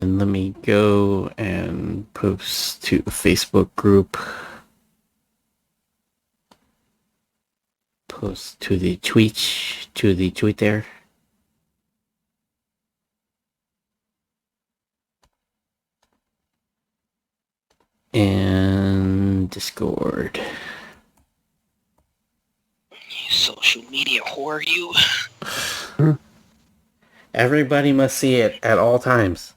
And let me go and post to the Facebook group. Post to the tweet there. And Discord. You social media whore, you. Everybody must see it at all times.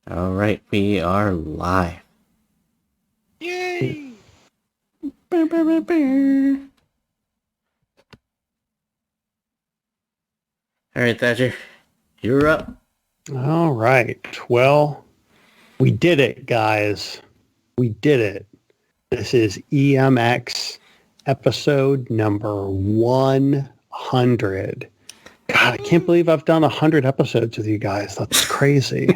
All right, we are live. Yay! All right, Thatcher, you're up. All right. Well, we did it, guys. We did it. This is EMX episode number 100. God, I can't believe I've done 100 episodes with you guys. That's crazy.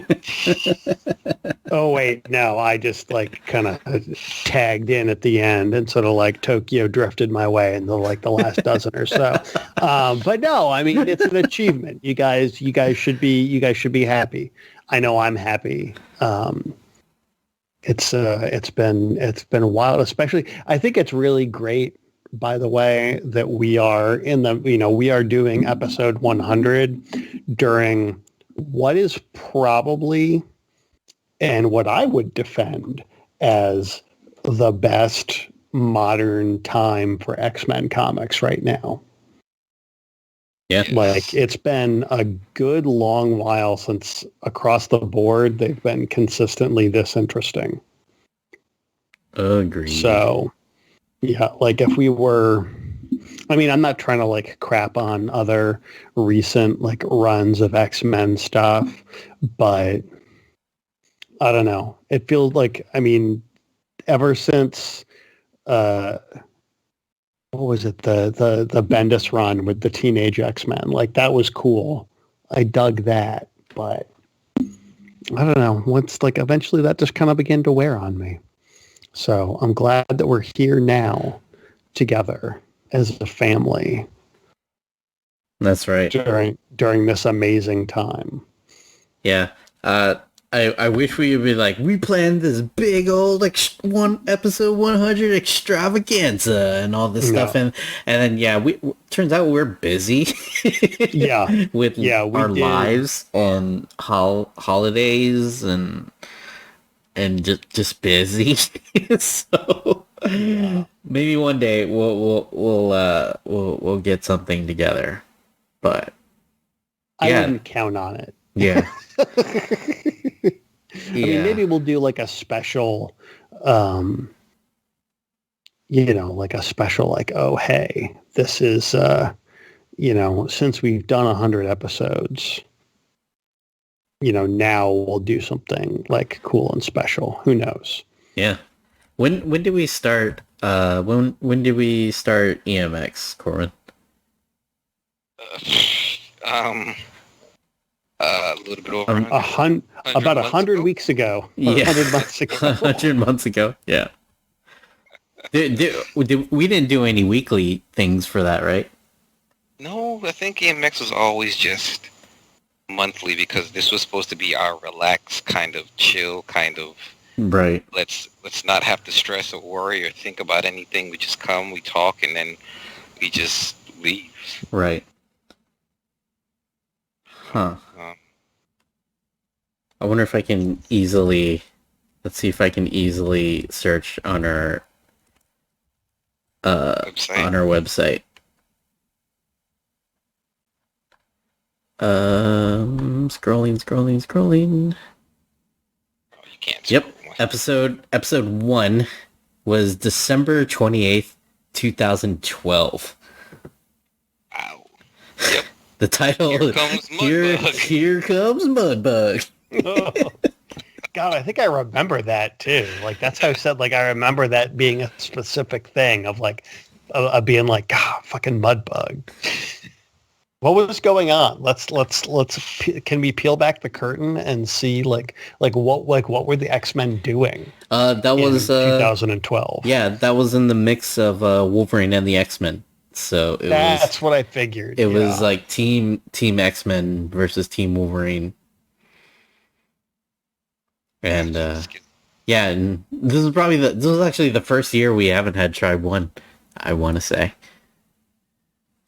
Oh, wait. No, I just kind of tagged in at the end and sort of Tokyo drifted my way in the last dozen or so. But no, I mean, it's an achievement. You guys should be happy. I know I'm happy. It's been a while, especially. I think it's really great, by the way, that we are we are doing episode 100 during what is probably, and what I would defend as, the best modern time for X-Men comics right now. Yeah. It's been a good long while since across the board they've been consistently this interesting. Agreed. So, yeah, if we were, I mean, I'm not trying to crap on other recent runs of X-Men stuff, but I don't know. It feels ever since, what was it? The Bendis run with the Teenage X-Men. That was cool. I dug that, but I don't know. Once eventually that just kind of began to wear on me. So I'm glad that we're here now together as a family. That's right. During this amazing time. Yeah. I wish we would be we planned this big old episode 100 extravaganza and all this stuff, and then turns out we're busy. with our lives and holidays and just busy. So maybe one day we'll get something together, but I wouldn't count on it. Yeah. I mean, maybe we'll do a special, a special, oh, hey, this is, since we've done 100 episodes, now we'll do something cool and special. Who knows? Yeah. When did we start, when did we start EMX, Corbin? A little bit over about 100 weeks ago. Yeah. 100 months ago. 100 months ago. Yeah. We didn't do any weekly things for that, right? No, I think EMX was always just monthly because this was supposed to be our relaxed kind of chill kind of. Right. Let's not have to stress or worry or think about anything. We just come, we talk, and then we just leave. Right. Huh. I wonder if I can easily, let's see if I can easily search on our website. Scrolling. Oh, you can't. Yep. Episode 1 was December 28th, 2012. Wow. Yep. The title, Here Comes Mudbug. Here Comes Mudbug. Oh. God, I think I remember that too. That's how I said, I remember that being a specific thing of being God, fucking Mudbug. What was going on? Let's can we peel back the curtain and see what were the X-Men doing? That was 2012. Yeah, that was in the mix of Wolverine and the X-Men. So That's what I figured. It was like Team X-Men versus Team Wolverine. And yeah, and this is actually the first year we haven't had Tribe 1, I want to say.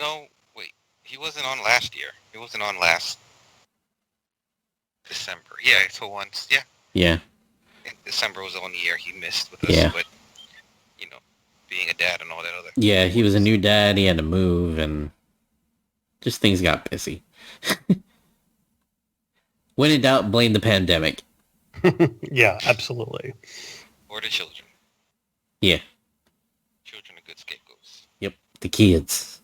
No, wait. He wasn't on last year. He wasn't on last December. Yeah, so once, yeah. Yeah. December was the only year he missed with us, but, you know, being a dad and all that other... Yeah, he was a new dad, he had to move, and just things got busy. When in doubt, blame the pandemic. Yeah, absolutely. Or the children. Yeah. Children are good scapegoats. Yep, the kids.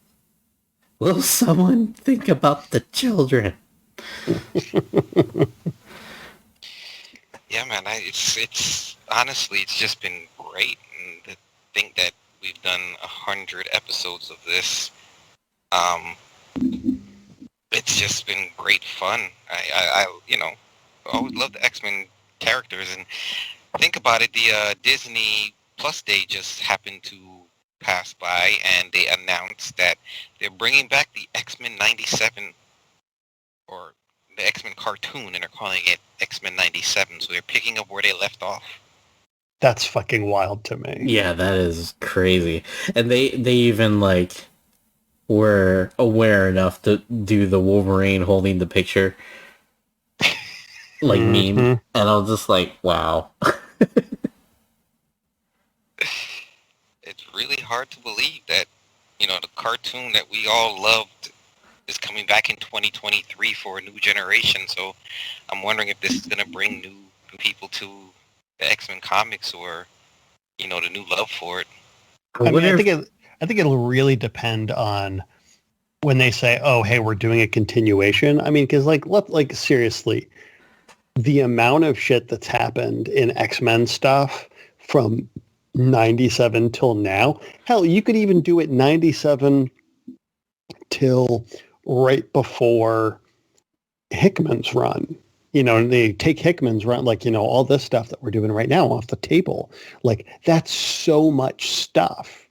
Will someone think about the children? Yeah, man, it's honestly, it's just been great. And to think that we've done 100 episodes of this, it's just been great fun. I you know, always love the X-Men characters, and think about it, the Disney Plus Day just happened to pass by, and they announced that they're bringing back the X-Men 97, or the X-Men cartoon, and they're calling it X-Men 97, so they're picking up where they left off. That's fucking wild to me. Yeah, that is crazy. And they even like were aware enough to do the Wolverine holding the picture like meme, and I was just like, wow. It's really hard to believe that, you know, the cartoon that we all loved is coming back in 2023 for a new generation. So I'm wondering if this is going to bring new people to the X-Men comics, or, you know, the new love for it. I mean, I think it'll really depend on when they say, "Oh, hey, we're doing a continuation." I mean, because like seriously, the amount of shit that's happened in X-Men stuff from 97 till now. Hell, you could even do it 97 till right before Hickman's run. You know, and they take Hickman's run, like, you know, all this stuff that we're doing right now off the table. Like, that's so much stuff.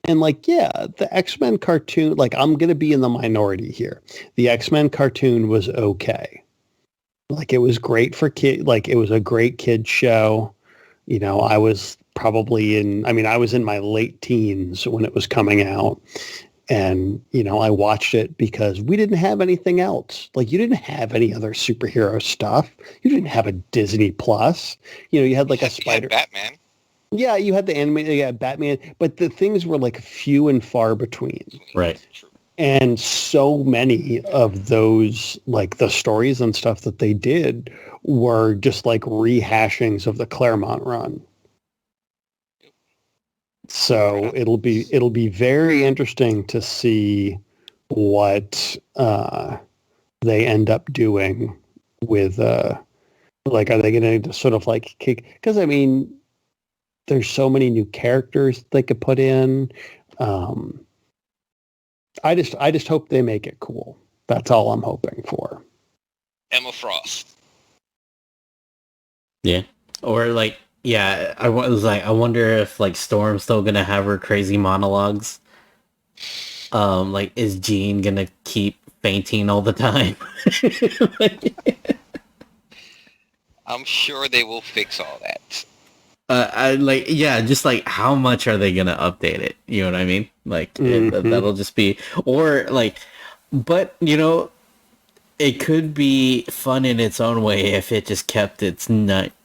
And like, yeah, the X-Men cartoon, like, I'm going to be in the minority here. The X-Men cartoon was okay. Like, it was great for kids. Like, it was a great kid show. You know, I was I was in my late teens when it was coming out. And, you know, I watched it because we didn't have anything else. Like, you didn't have any other superhero stuff. You didn't have a Disney Plus. You know, you had like a Spider... Batman. Yeah, you had the anime, yeah, Batman. But the things were like few and far between. Right. And so many of those, like the stories and stuff that they did were just like rehashings of the Claremont run. So it'll be very interesting to see what they end up doing with like, are they going to sort of like kick? Because I mean, there's so many new characters they could put in. I just hope they make it cool. That's all I'm hoping for. Emma Frost. Yeah, or like. Yeah, I wonder if like Storm's still gonna have her crazy monologues. Like, is Jean gonna keep fainting all the time? I'm sure they will fix all that. Just like, how much are they gonna update it? You know what I mean? Like, that'll just be, or like, but you know, it could be fun in its own way if it just kept its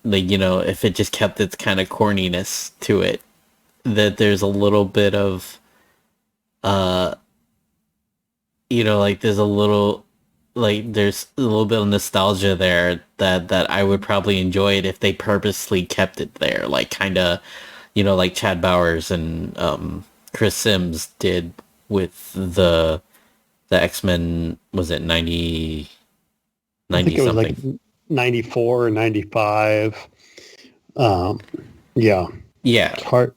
if it just kept its kind of corniness to it. That there's a little bit of, like there's a little bit of nostalgia there that I would probably enjoy it if they purposely kept it there, like kind of, like Chad Bowers and Chris Sims did with the X-Men. Was it 90 I think it something? was like 94 or 95. Yeah. It's hard.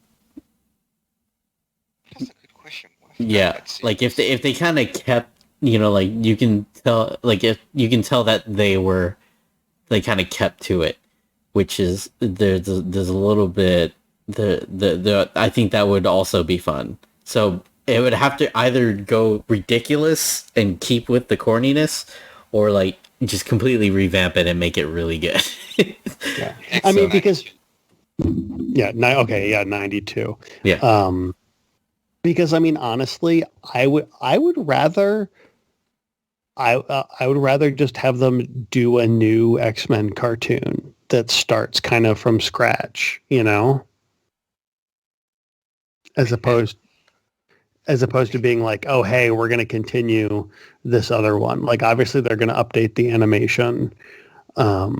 That's a good question. Yeah, like if they kind of kept, like you can tell, like if you can tell that they kind of kept to it, which is there's a little bit the I think that would also be fun. So it would have to either go ridiculous and keep with the corniness, or like just completely revamp it and make it really good. Yeah. X I mean, Men because 92. 92. Yeah. Because I mean, honestly, I would rather I would rather just have them do a new X-Men cartoon that starts kind of from scratch, you know, as opposed to being like, oh, hey, we're going to continue this other one. Like, obviously, they're going to update the animation. They'll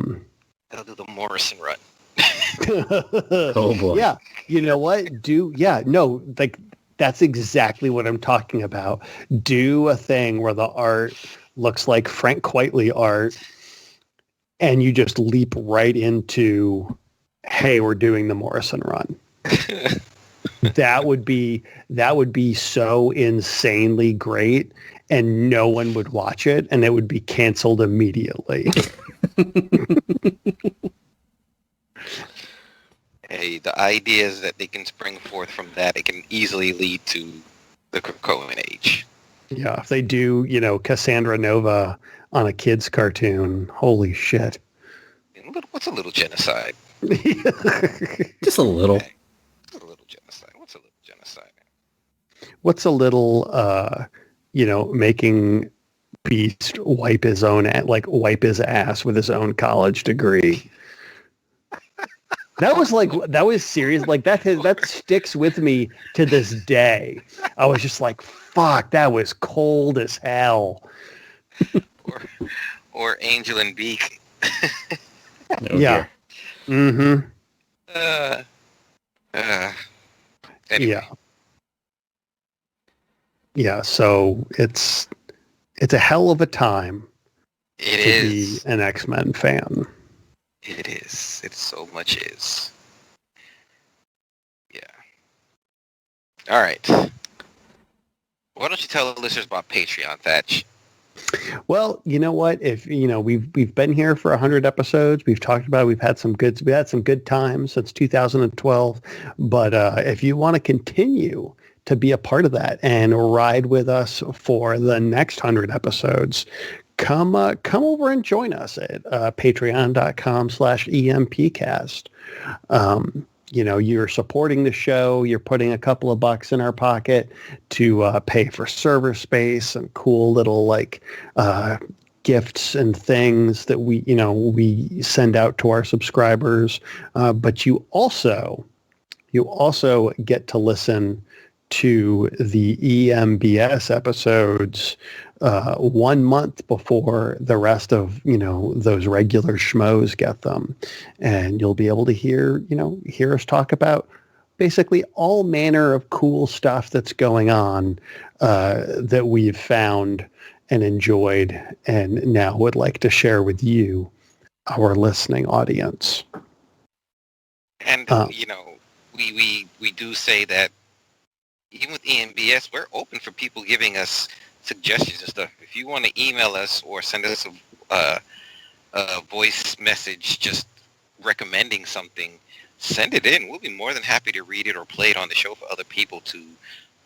do the Morrison run. Oh boy. Yeah, you know what? Like that's exactly what I'm talking about. Do a thing where the art looks like Frank Quitely art, and you just leap right into, hey, we're doing the Morrison run. That would be so insanely great, and no one would watch it, and it would be canceled immediately. Hey, the ideas that they can spring forth from that, it can easily lead to the Krakoan Age. Yeah, if they do, Cassandra Nova on a kid's cartoon, holy shit. What's a little genocide? Just a little. Okay. What's a little genocide? What's a little genocide? What's a little, making Beast wipe his ass with his own college degree. That was serious. Like that sticks with me to this day. I was just like, fuck, that was cold as hell. Or Angel and Beak. Oh, yeah. Dear. Mm-hmm. Anyway. Yeah. Yeah. So it's a hell of a time It to is. be an X-Men fan. It is. It so much is. Yeah. All right. Why don't you tell the listeners about Patreon, Thatch? Well, you know what? If we've been here for 100 episodes, we've talked about it, we had some good times since 2012. But if you want to continue to be a part of that and ride with us for the next 100 episodes, come over and join us at patreon.com/EMPcast. You're supporting the show. You're putting a couple of bucks in our pocket to pay for server space and cool little gifts and things that we send out to our subscribers. But you also get to listen to the EMBS episodes 1 month before the rest of those regular schmoes get them, and you'll be able to hear us talk about basically all manner of cool stuff that's going on that we've found and enjoyed, and now would like to share with you, our listening audience. And we do say that even with EMBS, we're open for people giving us suggestions and stuff. If you want to email us or send us a voice message just recommending something, send it in. We'll be more than happy to read it or play it on the show for other people to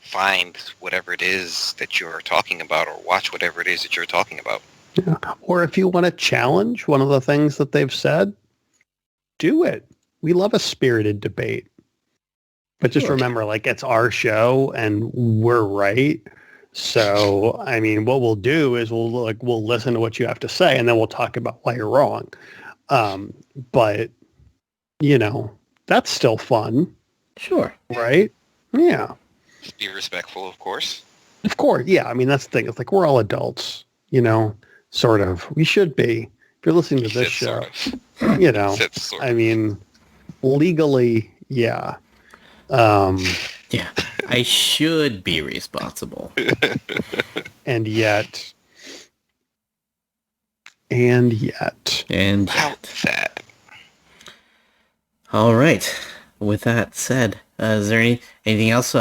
find whatever it is that you're talking about, or watch whatever it is that you're talking about. Yeah. Or if you want to challenge one of the things that they've said, do it. We love a spirited debate. But just remember, it's our show and we're right. So, I mean, what we'll do is we'll listen to what you have to say, and then we'll talk about why you're wrong. But that's still fun. Sure. Right? Yeah. Just be respectful, of course. Of course. Yeah. I mean, that's the thing. It's we're all adults, sort of. We should be. If you're listening to this show, Sort of. I mean, legally, yeah. Yeah, I should be responsible. And yet. About that. All right. With that said, is there anything else?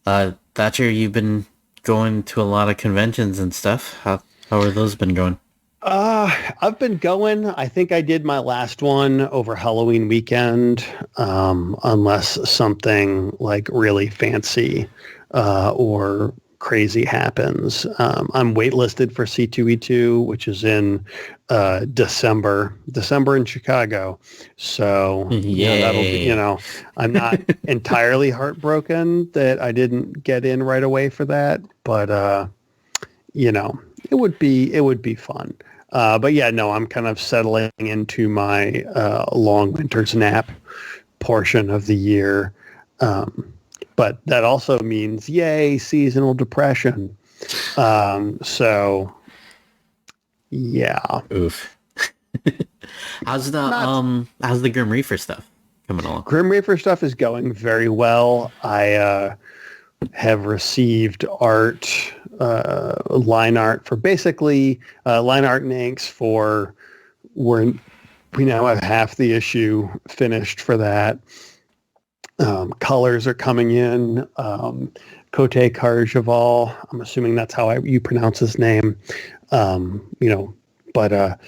Thatcher, you've been going to a lot of conventions and stuff. How are those been going? I've been going. I think I did my last one over Halloween weekend, unless something like really fancy or crazy happens. I'm waitlisted for C2E2, which is in December in Chicago. So that'll be, Yay. I'm not entirely heartbroken that I didn't get in right away for that, but you know, it would be fun. But yeah, no, I'm kind of settling into my long winter's nap portion of the year. But that also means, yay, seasonal depression. So yeah, Oof. How's the not how's the Grim Reaper stuff coming along? Grim Reaper stuff is going very well. I have received line art for basically line art and inks for we now have half the issue finished for that. Colors are coming in. Cote Carjaval, I'm assuming that's how you pronounce his name. But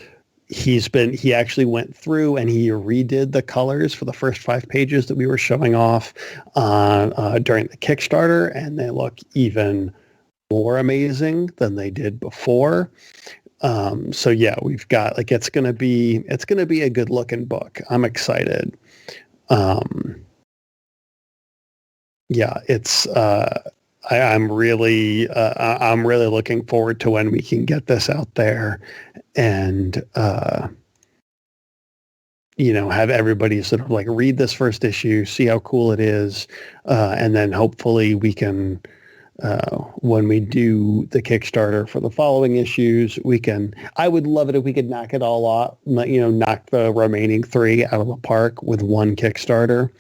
he actually went through and he redid the colors for the first 5 pages that we were showing off during the Kickstarter, and they look even more amazing than they did before. So yeah, we've got it's gonna be a good looking book. I'm excited. Yeah, I'm really looking forward to when we can get this out there and have everybody sort of like read this first issue, see how cool it is, and then hopefully we can when we do the Kickstarter for the following issues, I would love it if we could knock it all off, knock the remaining 3 out of the park with one Kickstarter.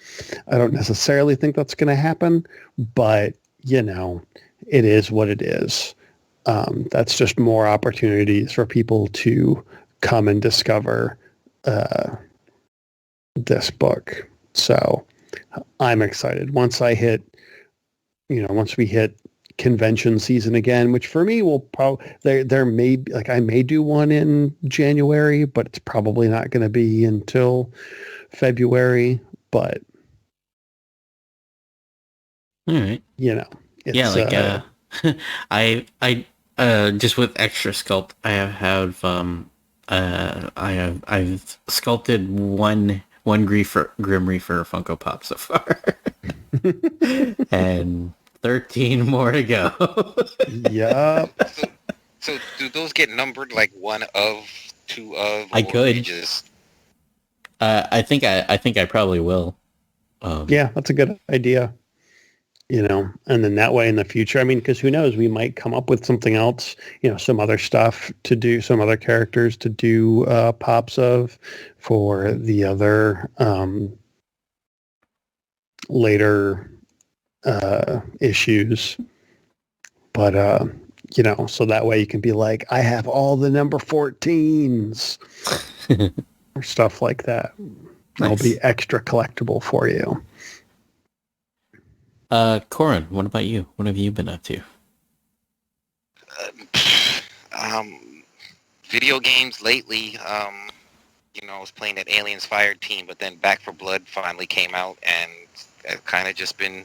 I don't necessarily think that's going to happen, but it is what it is. That's just more opportunities for people to come and discover this book. So I'm excited. Once we hit convention season again, which for me will probably, there may be, I may do one in January, but it's probably not going to be until February. But All right. It's, yeah, I just with extra sculpt, I've sculpted one Grim Reaper Funko Pop so far. And 13 more to go. Yep. So do those get numbered like 1 of, 2 of? I could. Just... I think I probably will. Yeah, that's a good idea. And then that way in the future, because who knows, we might come up with something else, some other stuff to do, some other characters to do pops of for the other later issues. But, so that way you can be like, I have all the number 14s or stuff like that. Nice. It'll be extra collectible for you. Corin, what about you? What have you been up to? Video games lately. I was playing that Aliens Fire Team, but then Back 4 Blood finally came out, and I've kind of just been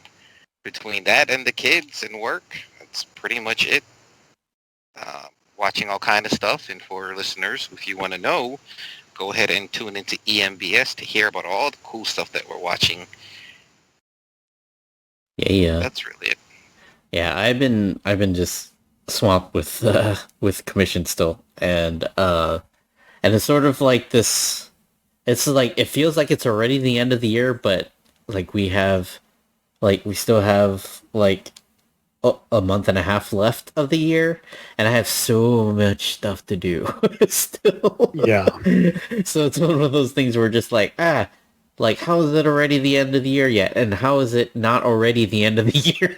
between that and the kids and work. That's pretty much it. Watching all kind of stuff, and for listeners, if you want to know, go ahead and tune into EMBS to hear about all the cool stuff that we're watching. Yeah. That's really it. Yeah, I've been just swamped with commission still, and it's sort of like this. It's like it feels like it's already the end of the year, but like we still have like a month and a half left of the year, and I have so much stuff to do still. Yeah. So it's one of those things where just like how is it already the end of the year yet? And how is it not already the end of the year?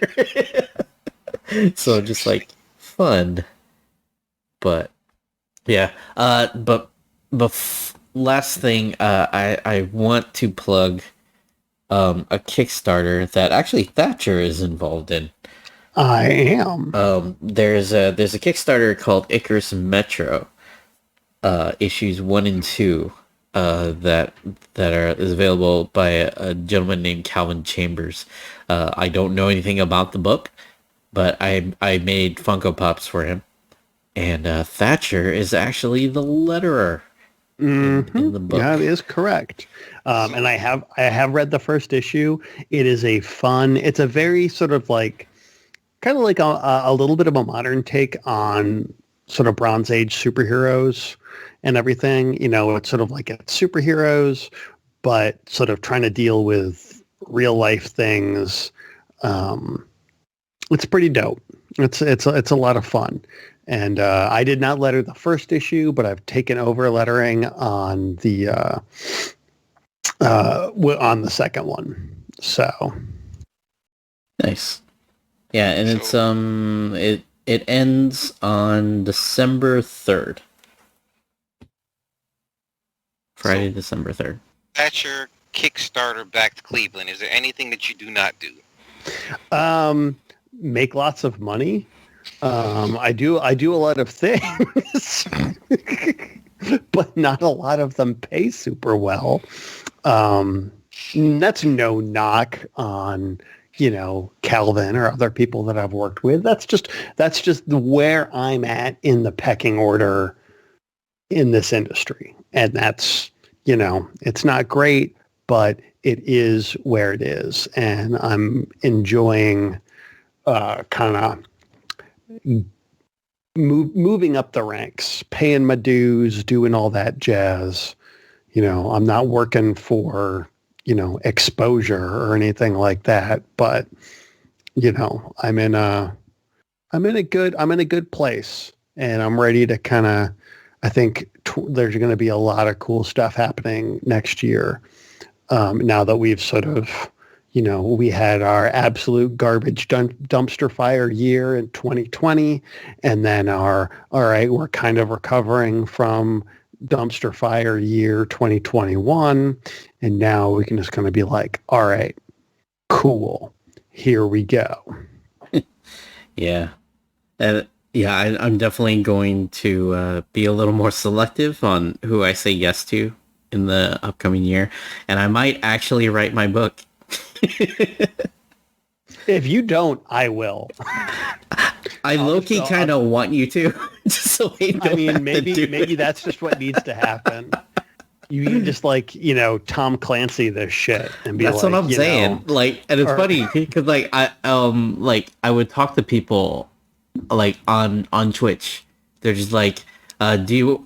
So just like fun. But yeah. Last thing, I want to plug a Kickstarter that actually Thatcher is involved in. I am. There's a Kickstarter called Icarus Metro, issues 1 and 2 is available by a gentleman named Calvin Chambers. I don't know anything about the book, but I made Funko Pops for him, and Thatcher is actually the letterer in the book. That is correct. And I have read the first issue. It is it's a very sort of like, kind of like a little bit of a modern take on sort of Bronze Age superheroes and everything. You know, it's sort of like it's superheroes, but sort of trying to deal with real life things. It's pretty dope. It's a lot of fun. And I did not letter the first issue, but I've taken over lettering on the second one. So nice. Yeah, and it ends on December 3rd. Friday, December 3rd. That's your Kickstarter back to Cleveland. Is there anything that you do not do? Make lots of money. I do a lot of things, but not a lot of them pay super well. That's no knock on, you know, Calvin or other people that I've worked with. That's just where I'm at in the pecking order in this industry. And that's, you know, it's not great, but it is where it is. And I'm enjoying kind of moving up the ranks, paying my dues, doing all that jazz. You know, I'm not working for, you know, exposure or anything like that, but, you know, I'm in a good place, and I'm ready to kind of, I think there's going to be a lot of cool stuff happening next year. Now that we've sort of, you know, we had our absolute garbage dumpster fire year in 2020, and then we're kind of recovering from dumpster fire year 2021, and now we can just kind of be like, all right, cool, here we go. Yeah. I'm definitely going to be a little more selective on who I say yes to in the upcoming year, and I might actually write my book. If you don't, I will. I low-key kind of want you to. Just so maybe that's just what needs to happen. You just, like, you know, Tom Clancy this shit and be that's like, what I'm saying. know, like, and it's funny because I would talk to people like on Twitch. They're just like, do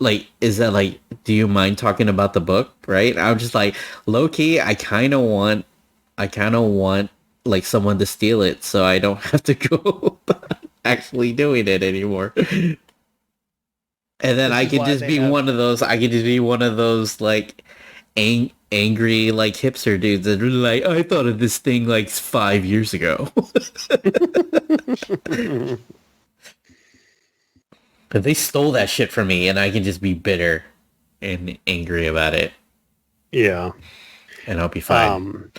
you mind talking about the book? Right? I'm just like, low-key, I kind of want like someone to steal it so I don't have to go actually doing it anymore. And then I could just be one of those like angry like hipster dudes that are like, I thought of this thing like 5 years ago. But they stole that shit from me, and I can just be bitter and angry about it. Yeah. And I'll be fine.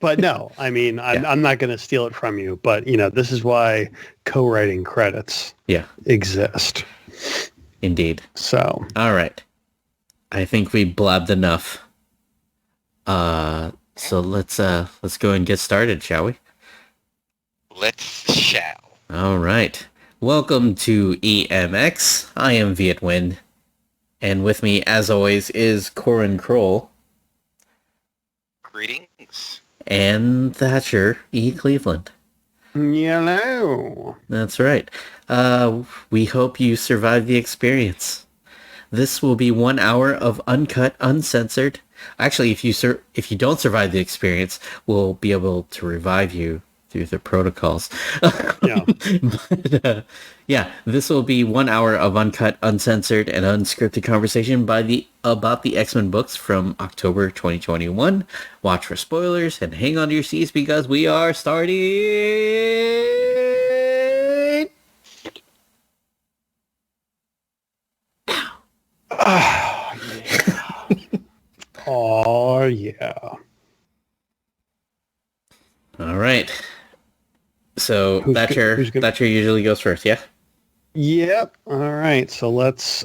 But no, I mean, I'm not going to steal it from you, but, you know, this is why co-writing credits exist. Indeed. So. All right. I think we blabbed enough. So let's go and get started, shall we? Shall. All right. Welcome to EMX. I am Viet Wind. And with me, as always, is Corin Kroll. Greetings. And Thatcher E. Cleveland. Hello. That's right. We hope you survive the experience. This will be 1 hour of uncut, uncensored. Actually, if you don't survive the experience, we'll be able to revive you through the protocols. Yeah. But, this will be 1 hour of uncut, uncensored, and unscripted conversation about the X-Men books from October 2021. Watch for spoilers and hang on to your seats because we are starting now. Oh, yeah. All right. So Thatcher usually goes first, yeah? Yep. All right. So let's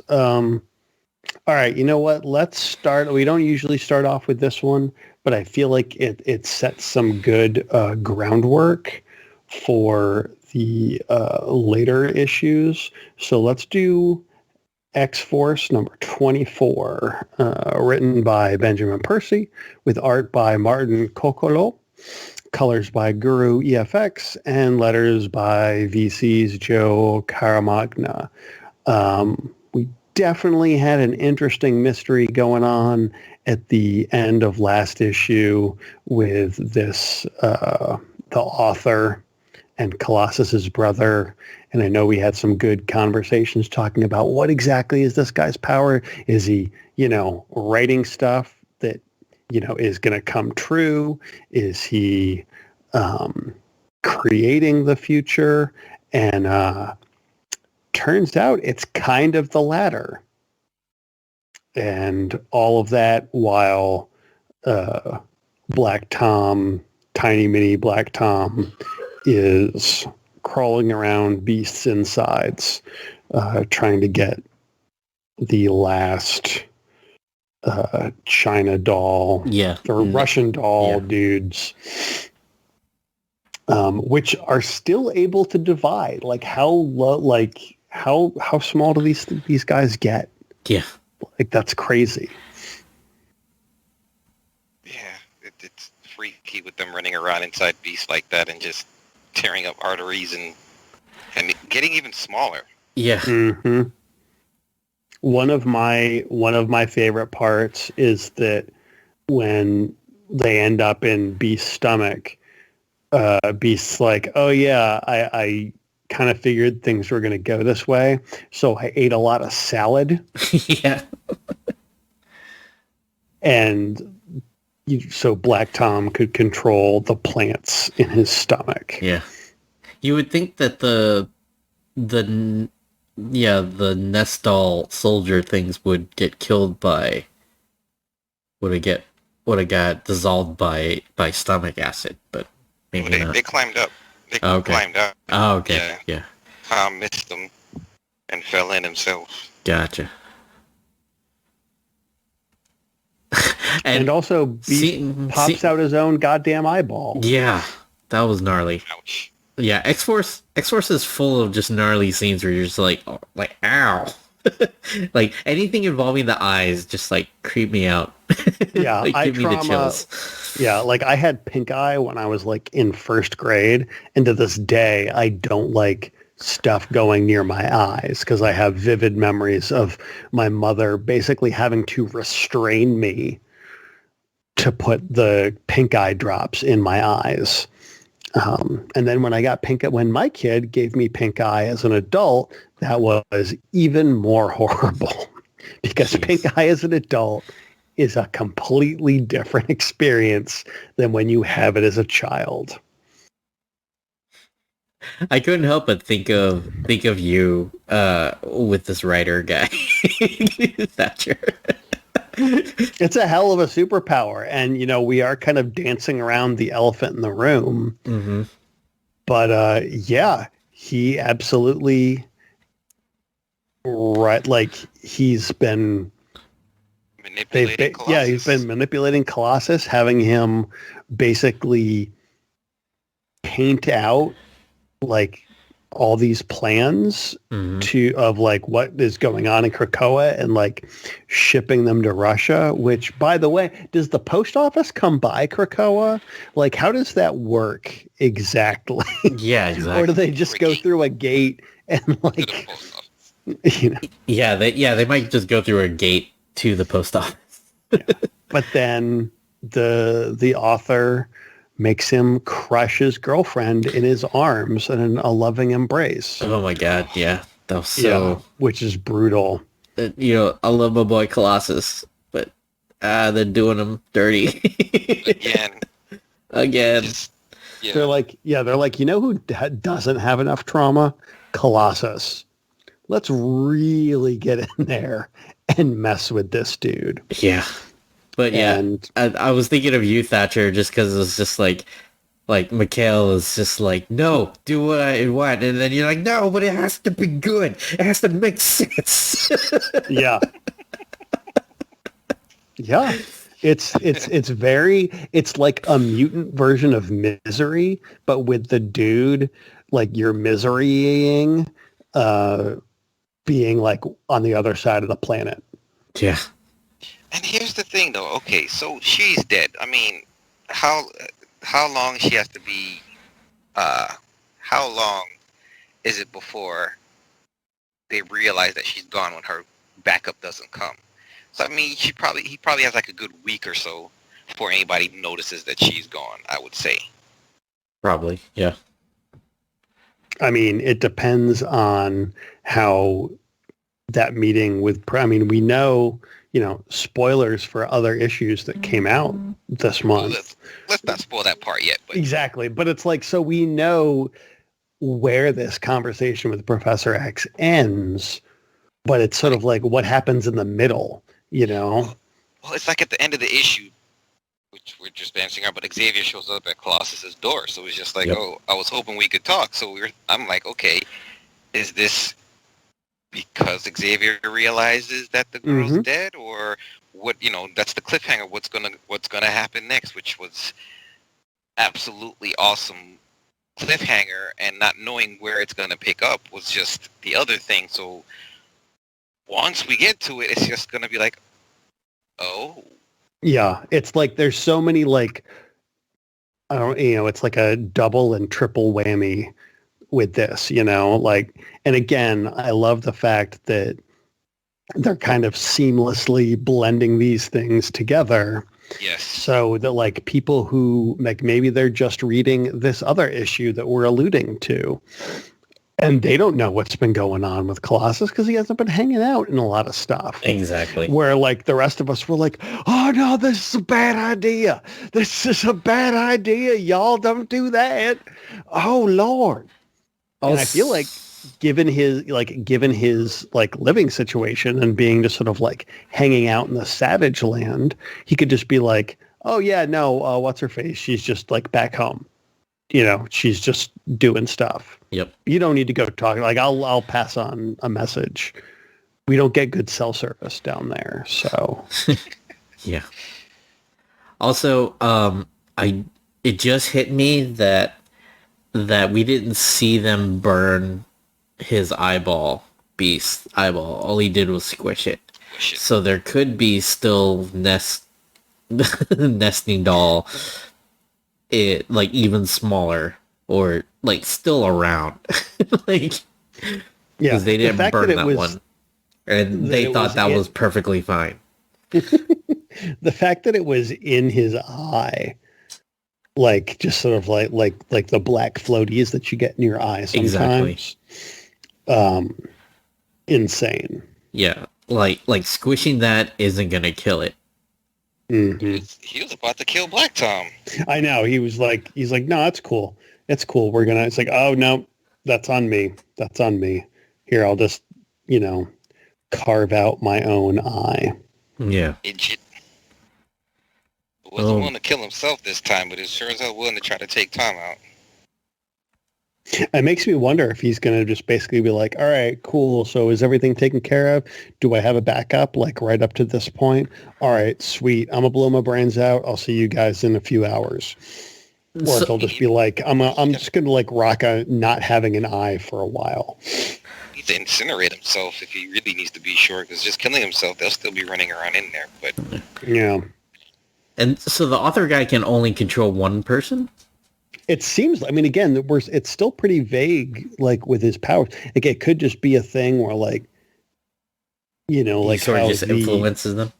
All right, you know what? Let's start. We don't usually start off with this one, but I feel like it sets some good groundwork for the later issues. So let's do X-Force number 24, written by Benjamin Percy, with art by Martin Coccolo, colors by Guru EFX, and letters by VC's Joe Caramagna. We definitely had an interesting mystery going on at the end of last issue with this, the author and Colossus's brother. And I know we had some good conversations talking about what exactly is this guy's power? Is he, writing stuff that, is going to come true? Is he creating the future? And turns out it's kind of the latter. And all of that while Black Tom, tiny mini Black Tom, is crawling around Beast's insides, trying to get the last China doll, or Russian doll dudes, which are still able to divide. Like how small do these guys get? Yeah, like that's crazy. Yeah, it's freaky with them running around inside Beast like that and just tearing up arteries and getting even smaller. Yeah. Mm-hmm. One of my favorite parts is that when they end up in Beast's stomach, Beast's like, oh yeah, I kind of figured things were going to go this way, so I ate a lot of salad. Yeah. And so Black Tom could control the plants in his stomach. Yeah. You would think that the Nestal soldier things would get killed by would have got dissolved by stomach acid, but maybe not. They climbed up. They Okay. climbed up. Oh, okay. Yeah. Tom missed them and fell in himself. Gotcha. And also Beast pops out his own goddamn eyeball. Yeah, that was gnarly. Ouch. Yeah, X-Force is full of just gnarly scenes where you're just like ow. Like anything involving the eyes just like creep me out. Yeah, like, give me the chills. Yeah, like I had pink eye when I was like in first grade, and to this day I don't like stuff going near my eyes because I have vivid memories of my mother basically having to restrain me to put the pink eye drops in my eyes. And then when my kid gave me pink eye as an adult, that was even more horrible because pink eye as an adult is a completely different experience than when you have it as a child. I couldn't help but think of you with this writer guy. Thatcher. It's a hell of a superpower, and we are kind of dancing around the elephant in the room. Mm-hmm. But yeah, he absolutely like he's been manipulating Colossus. he's been manipulating Colossus, having him basically paint out like all these plans of like what is going on in Krakoa and like shipping them to Russia, which by the way, does the post office come by Krakoa? Like how does that work exactly? Yeah, exactly. Or do they just go through a gate and like Yeah, they might just go through a gate to the post office. But then the author makes him crush his girlfriend in his arms in a loving embrace. Oh my god, yeah. That was so... which is brutal. I love my boy Colossus, but they're doing him dirty. Again. They're like, who doesn't have enough trauma? Colossus. Let's really get in there and mess with this dude. Yeah. But yeah, I was thinking of you, Thatcher, just because it was just like Mikhail is just like, no, do what I want. And then you're like, no, but it has to be good. It has to make sense. Yeah. Yeah. It's like a mutant version of Misery, but with the dude like you're miserying being like on the other side of the planet. Yeah. And here's the thing, though. Okay, so she's dead. I mean, how how long she has to be? How long is it before they realize that she's gone when her backup doesn't come? So I mean, he probably has like a good week or so before anybody notices that she's gone. I would say. Probably. Yeah. I mean, it depends on how that meeting with, I mean, we know, spoilers for other issues that came out this month. Let's not spoil that part yet. But Exactly. But it's like, so we know where this conversation with Professor X ends, but it's sort of like what happens in the middle, Well, it's like at the end of the issue, which we're just bouncing out, but Xavier shows up at Colossus's door. So it's just like, Yep. oh, I was hoping we could talk. So I'm like, okay, is this because Xavier realizes that the girl's dead, or what? That's the cliffhanger. What's gonna happen next? Which was absolutely awesome cliffhanger, and not knowing where it's gonna pick up was just the other thing. So once we get to it, it's just gonna be like, oh. Yeah. It's like there's so many like, I don't, it's like a double and triple whammy with this, like, and again, I love the fact that they're kind of seamlessly blending these things together. Yes. So that like people who like maybe they're just reading this other issue that we're alluding to, and they don't know what's been going on with Colossus because he hasn't been hanging out in a lot of stuff. Exactly. Where like the rest of us were like, oh no, this is a bad idea. This is a bad idea. Y'all don't do that. Oh Lord. And I feel like given his like living situation and being just sort of like hanging out in the savage land, he could just be like, oh yeah, no, what's her face? She's just like back home. She's just doing stuff. Yep. You don't need to go talk. Like I'll pass on a message. We don't get good cell service down there. So yeah. Also, it just hit me that we didn't see them burn his beast eyeball. All he did was squish it. So there could be still nesting doll, like even smaller or like still around. Like, because they didn't burn that one, and they thought that was perfectly fine. The fact that it was in his eye, like just sort of like the black floaties that you get in your eye sometimes. Exactly. Insane. Yeah, like squishing that isn't gonna kill it. Mm-hmm. He was about to kill Black Tom. I know. He's like, no, that's cool. It's cool. It's like, oh no, that's on me. That's on me. Here, I'll just, carve out my own eye. Yeah. Idiot. Wasn't willing to kill himself this time, but he sure as hell willing to try to take Tom out. It makes me wonder if he's going to just basically be like, all right, cool. So is everything taken care of? Do I have a backup like right up to this point? All right, sweet. I'm going to blow my brains out. I'll see you guys in a few hours. Or if he'll just be like, I'm just going to like rock a not having an eye for a while. He needs to incinerate himself if he really needs to be sure, because just killing himself, they'll still be running around in there. But yeah. And so the author guy can only control one person? It seems, I mean, again, it's still pretty vague, like with his powers. Like it could just be a thing where like, like he sort how of just influences them.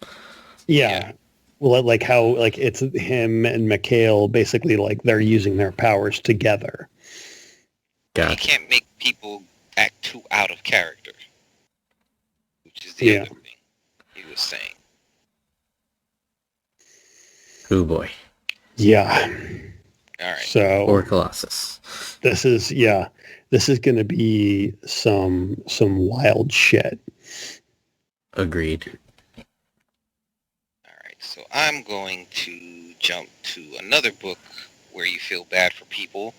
Yeah. Well, like how, like it's him and Mikhail basically like they're using their powers together. He can't make people act too out of character, which is the other thing he was saying. Oh boy. Yeah. All right. So, or Colossus. This is going to be some wild shit. Agreed. All right. So I'm going to jump to another book where you feel bad for people.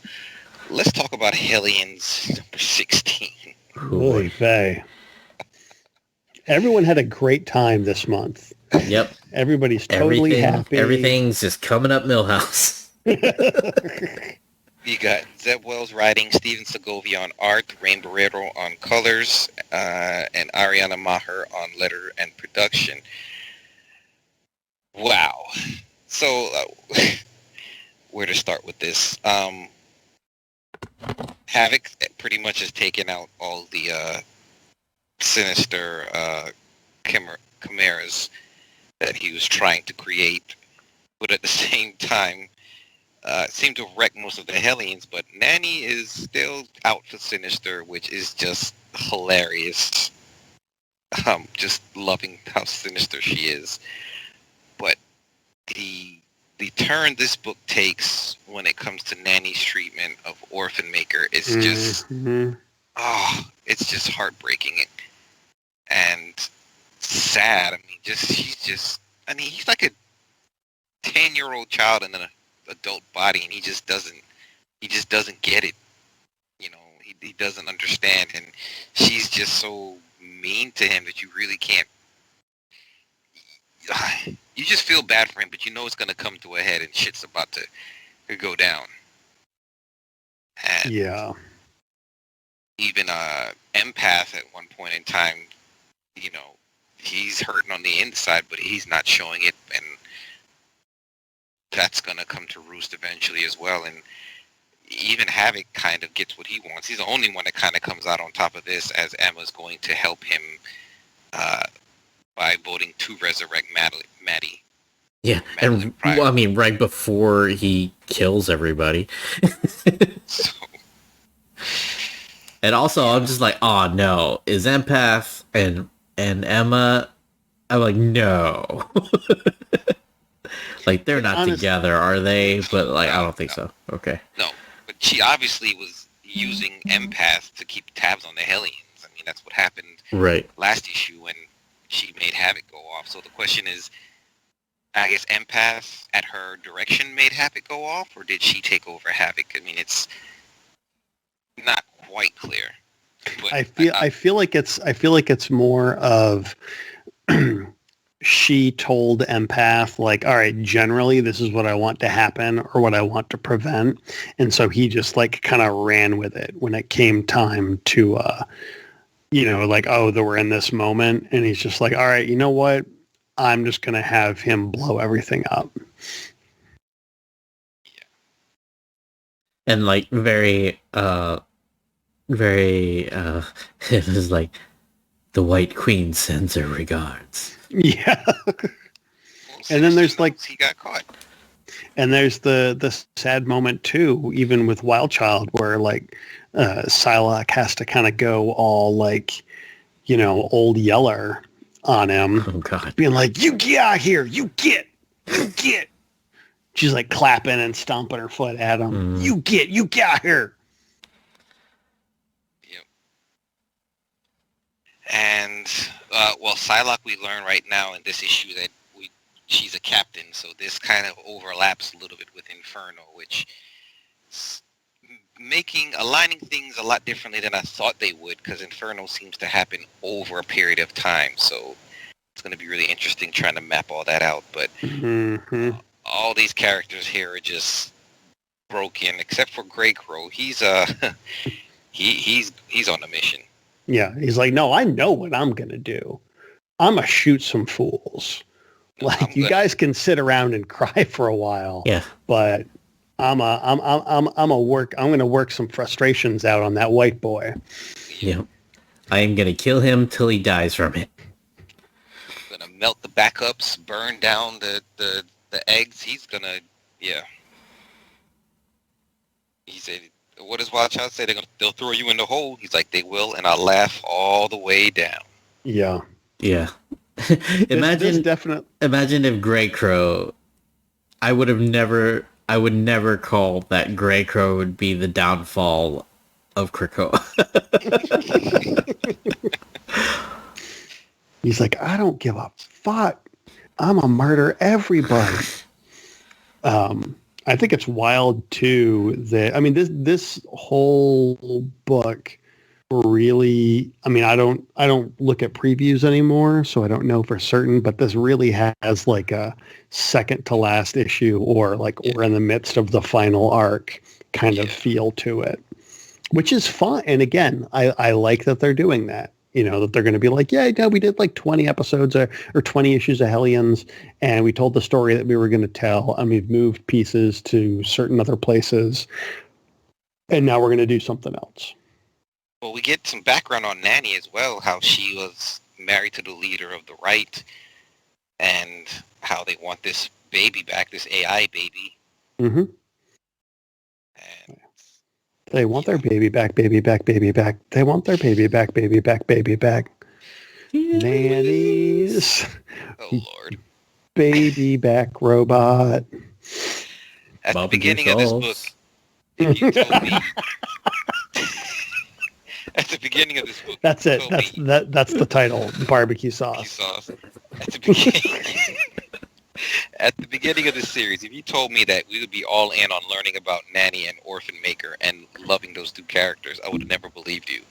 Let's talk about Hellions number 16. Holy vey. Everyone had a great time this month. Yep. Everybody's totally happy. Everything's just coming up Millhouse. You got Zeb Wells writing, Steven Segovia on art, Rain Barreto on colors, and Ariana Maher on letter and production. Wow. So, where to start with this? Havoc pretty much has taken out all the sinister chimeras that he was trying to create, but at the same time, seemed to wreck most of the Hellions, but Nanny is still out for Sinister, which is just hilarious. Just loving how sinister she is. But the turn this book takes when it comes to Nanny's treatment of Orphan Maker is just it's just heartbreaking and sad. I mean, he's like a 10-year-old child in an adult body, and he just doesn't get it. You know, he doesn't understand, and she's just so mean to him that you really can't. You just feel bad for him, but you know it's gonna come to a head, and shit's about to go down. And even Empath at one point in time, you know, he's hurting on the inside, but he's not showing it, and that's gonna come to roost eventually as well. And even Havoc kind of gets what he wants. He's the only one that kind of comes out on top of this, as Emma's going to help him by voting to resurrect Maddie. Yeah, and well, I mean, right before he kills everybody. So, and also, I'm just like, oh no, is Empath and Emma? I'm like, no. Like, they're not together, are they? But like, I don't think so. Okay. No, but she obviously was using Empath to keep tabs on the Hellions. I mean, that's what happened last issue when she made Havoc go off. So the question is, I guess Empath at her direction made Havoc go off, or did she take over Havoc? I mean, it's not quite clear. But I feel like it's more of she told Empath, like, all right, generally this is what I want to happen or what I want to prevent. And so he just like kind of ran with it when it came time to, you know, like, oh, that we're in this moment. And he's just like, all right, you know what? I'm just going to have him blow everything up. Yeah. And like very, it was like, the White Queen sends her regards. Yeah. And then there's like, he got caught. And there's the sad moment too, even with Wild Child, where like Psylocke has to kind of go all like, you know, old Yeller on him. Oh God. Being like, you get out here, you get. She's like clapping and stomping her foot at him. You get here. Yep. And well, Psylocke, we learn right now in this issue that she's a captain, so this kind of overlaps a little bit with Inferno, which is aligning things a lot differently than I thought they would, because Inferno seems to happen over a period of time, so it's going to be really interesting trying to map all that out. But all these characters here are just broken, except for Grey Crow. He's he's on a mission. Yeah, he's like, no, I know what I'm gonna do. I'm gonna shoot some fools. Like, you guys can sit around and cry for a while. Yeah, but I'm gonna work some frustrations out on that white boy. Yeah, I am gonna kill him till he dies from it. I'm gonna melt the backups, burn down the eggs. He's gonna, yeah. He said, what does Wild Child say? They'll throw you in the hole. He's like, they will, and I'll laugh all the way down. Yeah. Yeah. Imagine if Grey Crow, I would never call that Grey Crow would be the downfall of Krakoa. He's like, I don't give a fuck. I'm gonna murder everybody. I think it's wild too that, I mean, this whole book really, I mean, I don't look at previews anymore, so I don't know for certain, but this really has like a second to last issue or like we're in the midst of the final arc kind of feel to it, which is fun. And again, I like that they're doing that, that they're going to be like, yeah, we did like 20 episodes or 20 issues of Hellions, and we told the story that we were going to tell, and we've moved pieces to certain other places, and now we're going to do something else. Well, we get some background on Nanny as well, how she was married to the leader of the right, and how they want this baby back, this AI baby. Mm-hmm. And they want their baby back, baby back, baby back. They want their baby back, baby back, baby back. Nannies. Oh, Lord. Baby back robot. At the beginning of this book, if you told me... At the beginning of this book, that's it. That's the title. Barbecue sauce. At the beginning of this series, if you told me that we would be all in on learning about Nanny and Orphan Maker and loving those two characters, I would have never believed you.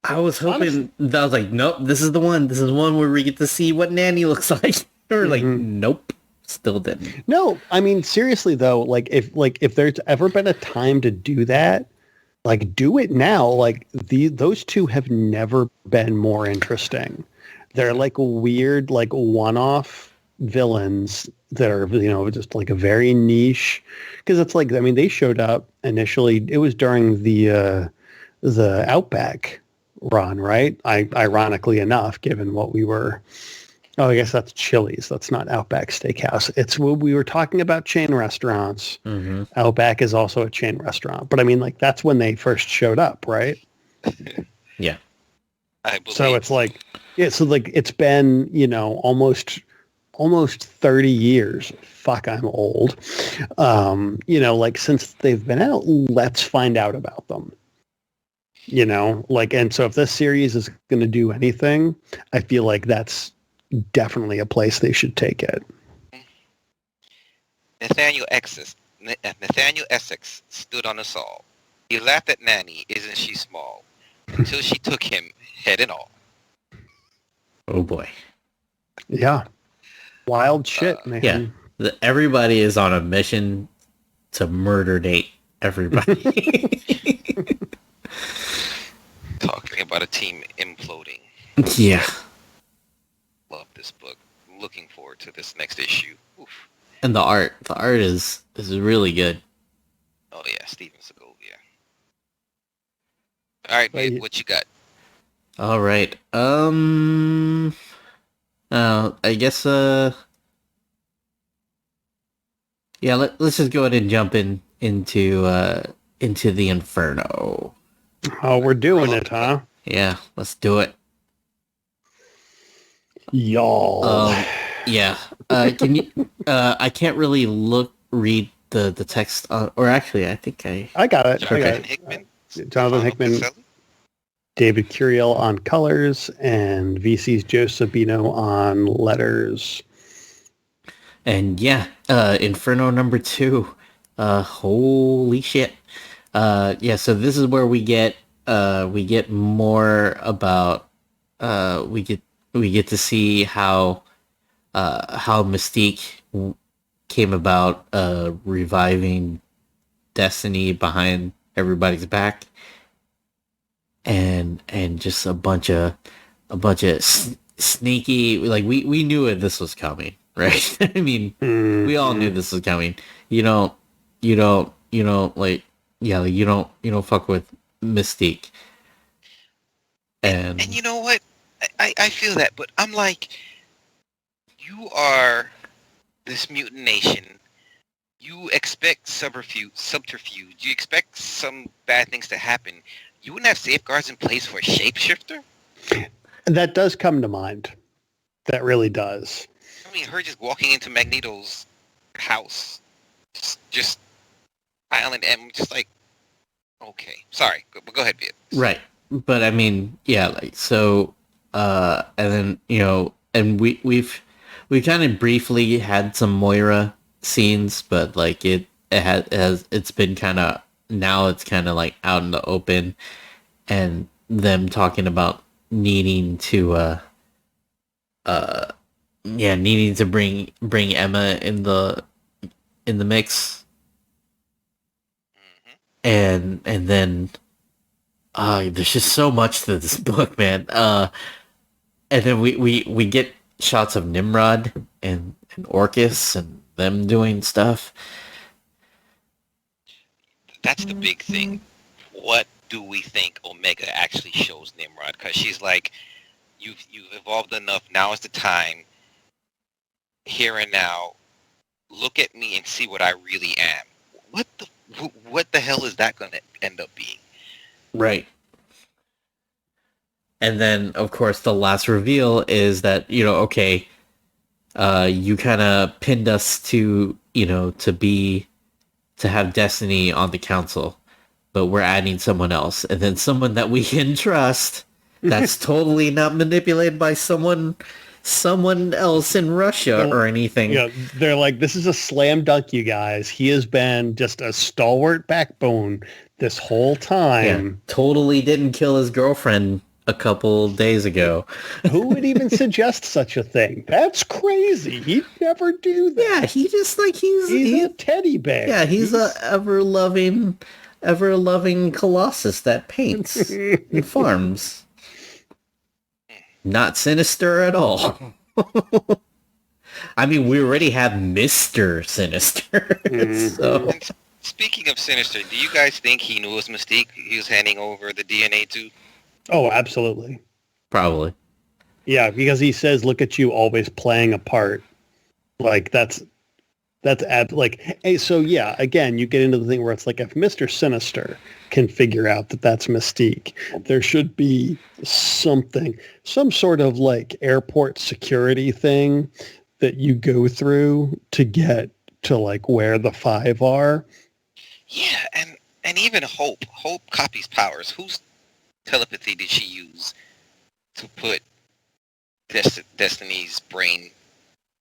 I was hoping that I was like, nope, this is the one. This is one where we get to see what Nanny looks like. Or like, nope, still didn't. No, I mean seriously though, like if there's ever been a time to do that, like, do it now. Like, those two have never been more interesting. They're like weird, like one-off villains that are, just like a very niche. Because it's like, I mean, they showed up initially. It was during the Outback run, right? Ironically enough, given what we were. Oh, I guess that's Chili's. That's not Outback Steakhouse. It's what we were talking about, chain restaurants. Mm-hmm. Outback is also a chain restaurant. But I mean, like, that's when they first showed up, right? Yeah. So it's like, so like it's been, almost 30 years. Fuck, I'm old. Like since they've been out, let's find out about them. And so if this series is going to do anything, I feel like that's definitely a place they should take it. Nathaniel Essex stood on us all. He laughed at Nanny, isn't she small? Until she took him head and all. Oh boy. Yeah. Wild shit, man. Yeah. Everybody is on a mission to murder Nate. Everybody. Talking about a team imploding. Yeah. Love this book. I'm looking forward to this next issue. Oof. And the art is really good. Oh yeah, Steven Segovia. All right, man, what you got? All right. I guess yeah, let's just go ahead and jump into the Inferno. Oh, we're doing it, huh? Yeah, let's do it. Y'all. Yeah. Can you? I can't really read the text, or actually, I think I got it. Jonathan Hickman, David Curiel on colors, and VC's Joe Sabino on letters. And yeah, Inferno number 2. Holy shit. Yeah. So this is where we get more about. We get to see how Mystique came about reviving Destiny behind everybody's back, and just a bunch of sneaky, like we knew this was coming, right? I mean, we all knew this was coming. You don't fuck with Mystique. And you know what? I feel that, but I'm like, you are this mutant nation. You expect subterfuge. You expect some bad things to happen. You wouldn't have safeguards in place for a shapeshifter? That does come to mind. That really does. I mean, her just walking into Magneto's house, just island, and just like, okay. Sorry, but go ahead, Viet. Right. But I mean, yeah, like, so, and then, and we've kind of briefly had some Moira scenes, but like it's been kind of, now it's kind of like out in the open, and them talking about needing to needing to bring Emma in the mix, and then there's just so much to this book, man. And then we get shots of Nimrod and Orcus and them doing stuff. That's the big thing. What do we think Omega actually shows Nimrod? Because she's like, you've evolved enough. Now is the time. Here and now, look at me and see what I really am. What the hell is that going to end up being? Right. And then, of course, the last reveal is that, okay, you kind of pinned us to, to have Destiny on the council, but we're adding someone else. And then someone that we can trust that's totally not manipulated by someone else in Russia or anything. Yeah, they're like, this is a slam dunk, you guys. He has been just a stalwart backbone this whole time. Yeah, totally didn't kill his girlfriend a couple days ago. Who would even suggest such a thing? That's crazy. He'd never do that. Yeah, he just like he's a teddy bear. Yeah, he's a ever loving colossus that paints and farms. Not sinister at all. I mean, we already have Mr. Sinister. So. And speaking of Sinister, do you guys think he knew it was Mystique he was handing over the DNA to? Oh, absolutely. Probably. Yeah, because he says, look at you always playing a part. Like, so yeah, again, you get into the thing where it's like, if Mr. Sinister can figure out that that's Mystique, there should be some sort of like airport security thing that you go through to get to like where the five are. Yeah, and even Hope copies powers. Whose telepathy did she use to put Destiny's brain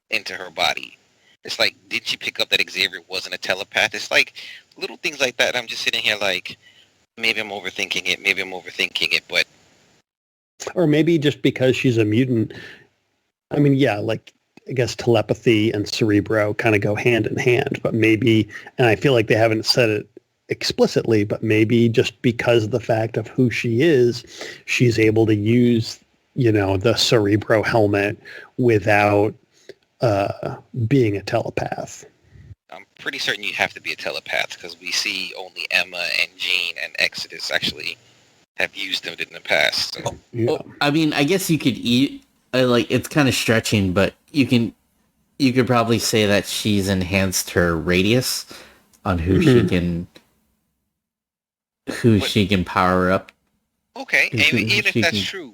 into her body? It's like, did she pick up that Xavier wasn't a telepath? It's like little things like that. I'm just sitting here like, maybe I'm overthinking it, but... Or maybe just because she's a mutant. I mean, yeah, like, I guess telepathy and Cerebro kind of go hand in hand, but maybe, and I feel like they haven't said it explicitly, but maybe just because of the fact of who she is, she's able to use, the Cerebro helmet without being a telepath. I'm pretty certain you have to be a telepath because we see only Emma and Jean and Exodus actually have used them in the past. So. Yeah. Well, I mean, I guess you could it's kind of stretching, but you could probably say that she's enhanced her radius on who she can power up. Okay, and even if that's true,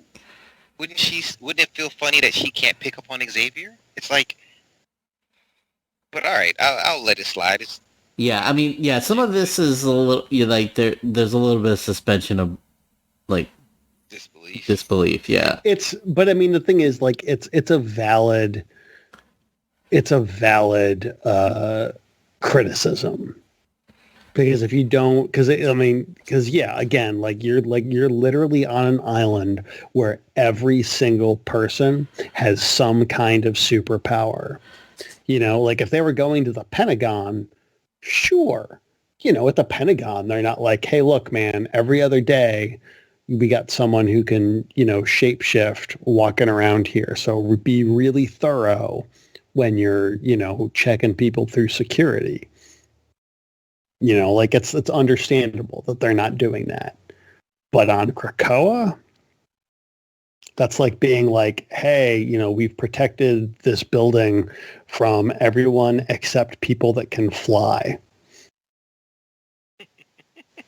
wouldn't it feel funny that she can't pick up on Xavier? It's like, but all right, I'll let it slide. Yeah, I mean, yeah, some of this is a little, there's a little bit of suspension of, like, disbelief. Yeah. But I mean, the thing is, like, it's a valid criticism. Because if you don't, because yeah, again, like you're literally on an island where every single person has some kind of superpower. Like if they were going to the Pentagon, sure. At the Pentagon, they're not like, hey, look, man, every other day we got someone who can, shapeshift walking around here. So be really thorough when you're, checking people through security. Like it's understandable that they're not doing that. But on Krakoa, that's like being like, hey, we've protected this building from everyone except people that can fly.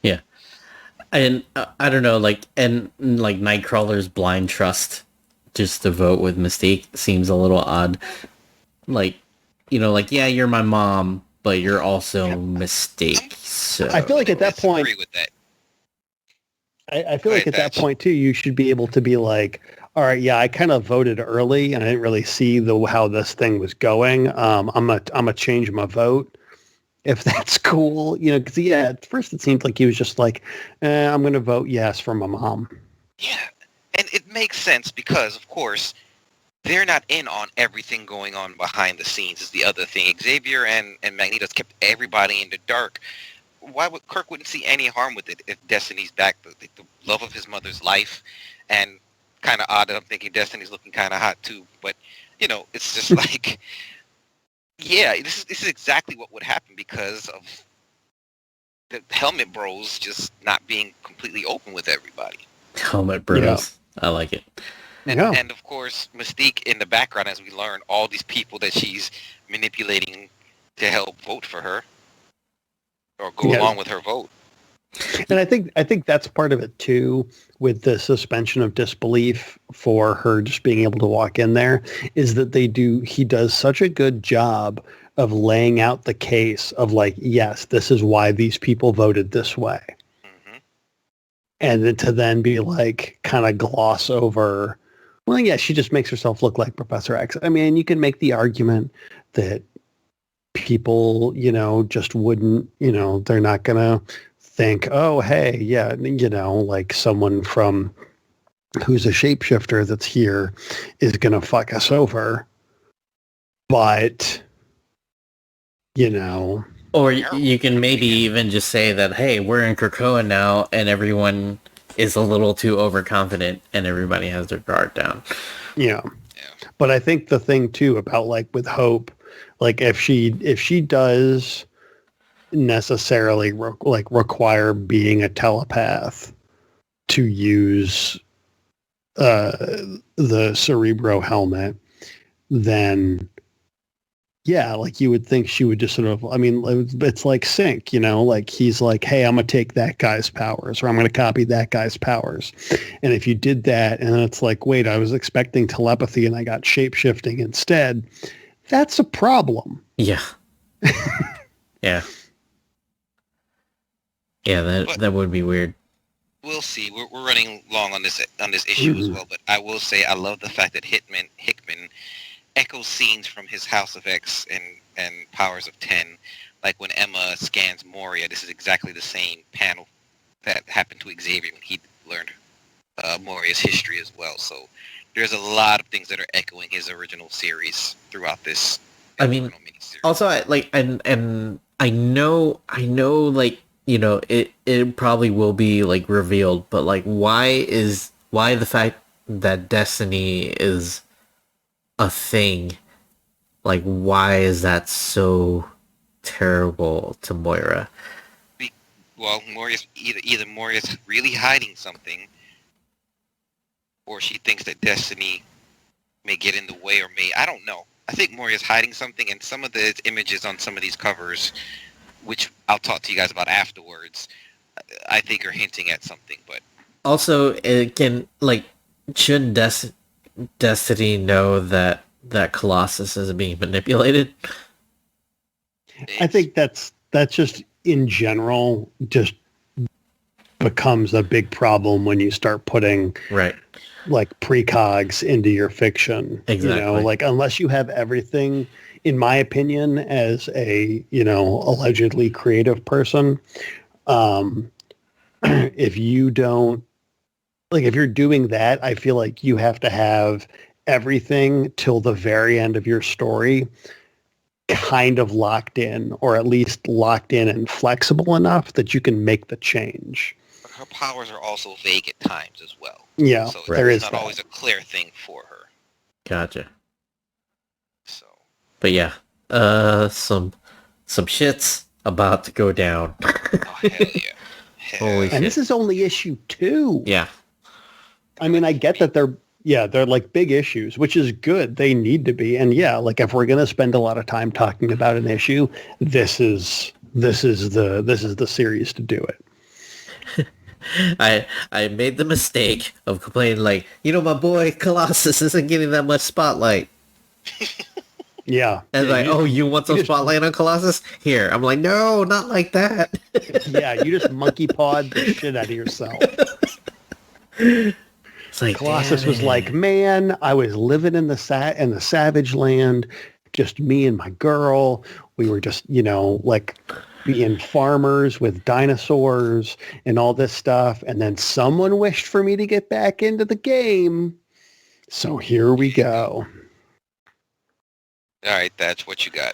Yeah. And I don't know, like, and like Nightcrawler's blind trust just to vote with Mystique seems a little odd. Like, like, yeah, you're my mom, but you're also Mystique. So I feel like at that point, with that. I feel like at that point too, you should be able to be like, all right, yeah, I kind of voted early and I didn't really see how this thing was going. I'm gonna change my vote if that's cool, because yeah, at first it seemed like he was just like, I'm gonna vote yes for my mom. Yeah, and it makes sense because, of course, they're not in on everything going on behind the scenes is the other thing. Xavier and Magneto's kept everybody in the dark. Why would Kirk wouldn't see any harm with it if Destiny's back, the love of his mother's life, and kind of odd that I'm thinking Destiny's looking kind of hot too, but it's just like, yeah, this is exactly what would happen because of the Helmet Bros just not being completely open with everybody. Helmet Bros. Yeah. I like it. And of course, Mystique in the background, as we learn, all these people that she's manipulating to help vote for her or go along with her vote. And I think that's part of it too, with the suspension of disbelief for her just being able to walk in there, is that he does such a good job of laying out the case of like, yes, this is why these people voted this way. Mm-hmm. And then to then be like, kind of gloss over, well, yeah, she just makes herself look like Professor X. I mean, you can make the argument that people, just wouldn't, they're not going to think, oh, hey, yeah, like someone from who's a shapeshifter that's here is going to fuck us over. But, Or you can maybe even just say that, hey, we're in Krakoa now and everyone is a little too overconfident and everybody has their guard down. Yeah. But I think the thing too about like with Hope, like if she does necessarily require being a telepath to use the Cerebro helmet, then yeah, like you would think she would just sort of, I mean, it's like Sync, like he's like, hey, I'm going to take that guy's powers or I'm going to copy that guy's powers. And if you did that and it's like, wait, I was expecting telepathy and I got shape-shifting instead, that's a problem. Yeah. Yeah. Yeah, that would be weird. We'll see. We're running long on this issue as well, but I will say I love the fact that Hickman echoes scenes from his House of X and Powers of 10. Like when Emma scans Moria, this is exactly the same panel that happened to Xavier when he learned Moria's history as well. So there's a lot of things that are echoing his original series throughout this. I mean, also I know like, it probably will be like revealed, but like why the fact that Destiny is a thing, like why is that so terrible to Moira? Well, Moria's either Moria's really hiding something, or she thinks that Destiny may get in the way, or I don't know. I think Moria's hiding something, and some of the images on some of these covers, which I'll talk to you guys about afterwards, I think are hinting at something. But also, it can shouldn't Destiny know that Colossus is being manipulated? I think that's just in general just becomes a big problem when you start putting like precogs into your fiction. Exactly. Like unless you have everything, in my opinion, as a allegedly creative person, if you don't, like if you're doing that, I feel like you have to have everything till the very end of your story kind of locked in, or at least locked in and flexible enough that you can make the change. But her powers are also vague at times as well. Yeah, so there is not always a clear thing for her. Gotcha. So, but yeah, some shit's about to go down. Oh hell yeah! Holy shit. And this is only issue 2. Yeah. I mean, I get that they're like big issues, which is good. They need to be. And yeah, like if we're going to spend a lot of time talking about an issue, this is the series to do it. I made the mistake of complaining like, my boy Colossus isn't getting that much spotlight. Yeah. And you want some spotlight on Colossus? Here. I'm like, no, not like that. Yeah, you just monkey pawed the shit out of yourself. It's like, Colossus was like, man, I was living in the Savage Land, just me and my girl. We were just, like being farmers with dinosaurs and all this stuff. And then someone wished for me to get back into the game. So here we go. All right, that's what you got.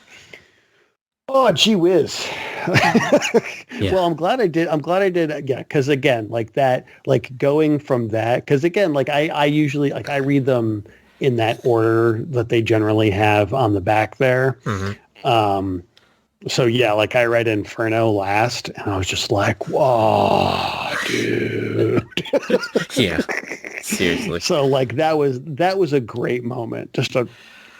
Oh, gee whiz. Yeah. Well, I'm glad I did. Yeah. Cause again, like that, like going from that, cause again, like I usually, like I read them in that order that they generally have on the back there. Mm-hmm. So yeah, like I read Inferno last and I was just like, whoa, dude. Yeah. Seriously. So like that was a great moment. Just a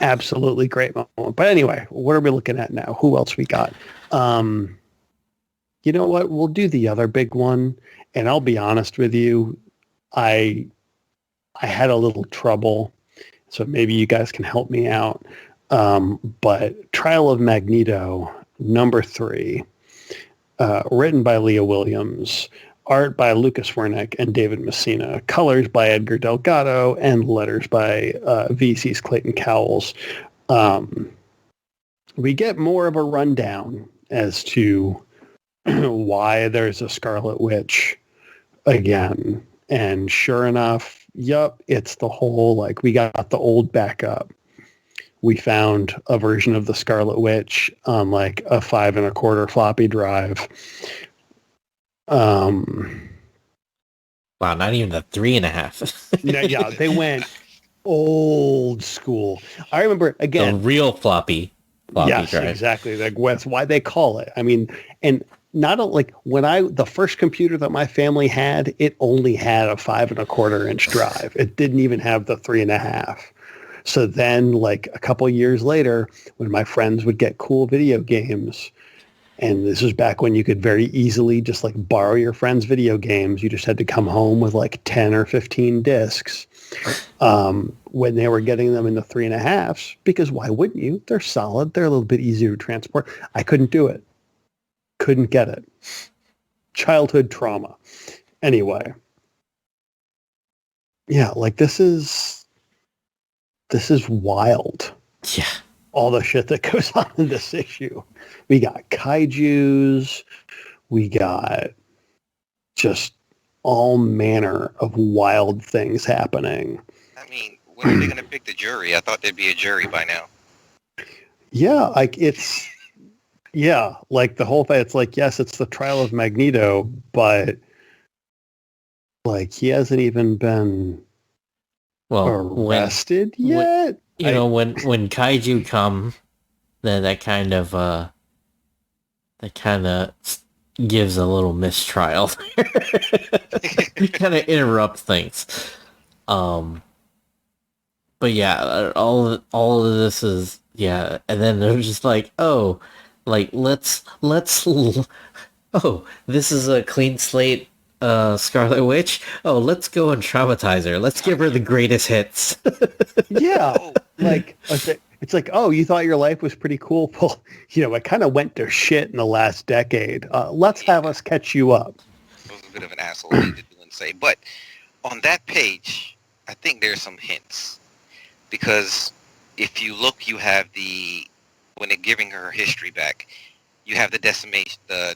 absolutely great moment. But anyway, what are we looking at now? Who else we got? You know what? We'll do the other big one. And I'll be honest with you, I had a little trouble. So maybe you guys can help me out. But Trial of Magneto, number 3, written by Leah Williams, art by Lucas Wernick and David Messina, colors by Edgar Delgado, and letters by VC's Clayton Cowles. We get more of a rundown as to why there's a Scarlet Witch again. And sure enough, yep, it's the whole, like, we got the old backup. We found a version of the Scarlet Witch on like a 5 1/4 floppy drive. Wow, not even the 3.5. Yeah, they went old school. I remember The again. real floppy Yes, drive. exactly. Like that's why they call it. I mean, and not like when the first computer that my family had, it only had a 5 1/4 inch drive. It didn't even have the 3.5. So then, like a couple years later, when my friends would get cool video games, and this was back when you could very easily just like borrow your friends' video games. You just had to come home with like 10 or 15 discs. When they were getting them in the 3.5s, because why wouldn't you? They're solid. They're a little bit easier to transport. I couldn't do it. Couldn't get it. Childhood trauma. Anyway. Yeah, like this is wild. Yeah. All the shit that goes on in this issue. We got kaijus. We got just all manner of wild things happening. I mean, when are they going to pick the jury? I thought there'd be a jury by now. Yeah, like like the whole thing. It's like, yes, it's the trial of Magneto, but like he hasn't even been arrested yet. When kaiju come, then that kind of gives a little mistrial. Kind of interrupt things. But yeah, all of this is, yeah, and then they're just like, oh, like let's oh, this is a clean slate Scarlet Witch. Oh, let's go and traumatize her. Let's give her the greatest hits. Yeah, like it's like, oh, you thought your life was pretty cool. Well, it kind of went to shit in the last decade. Let's have us catch you up. It was a bit of an asshole thing to do and say, but on that page, I think there's some hints, because if you look, you have when they're giving her history back, you have the decimation, the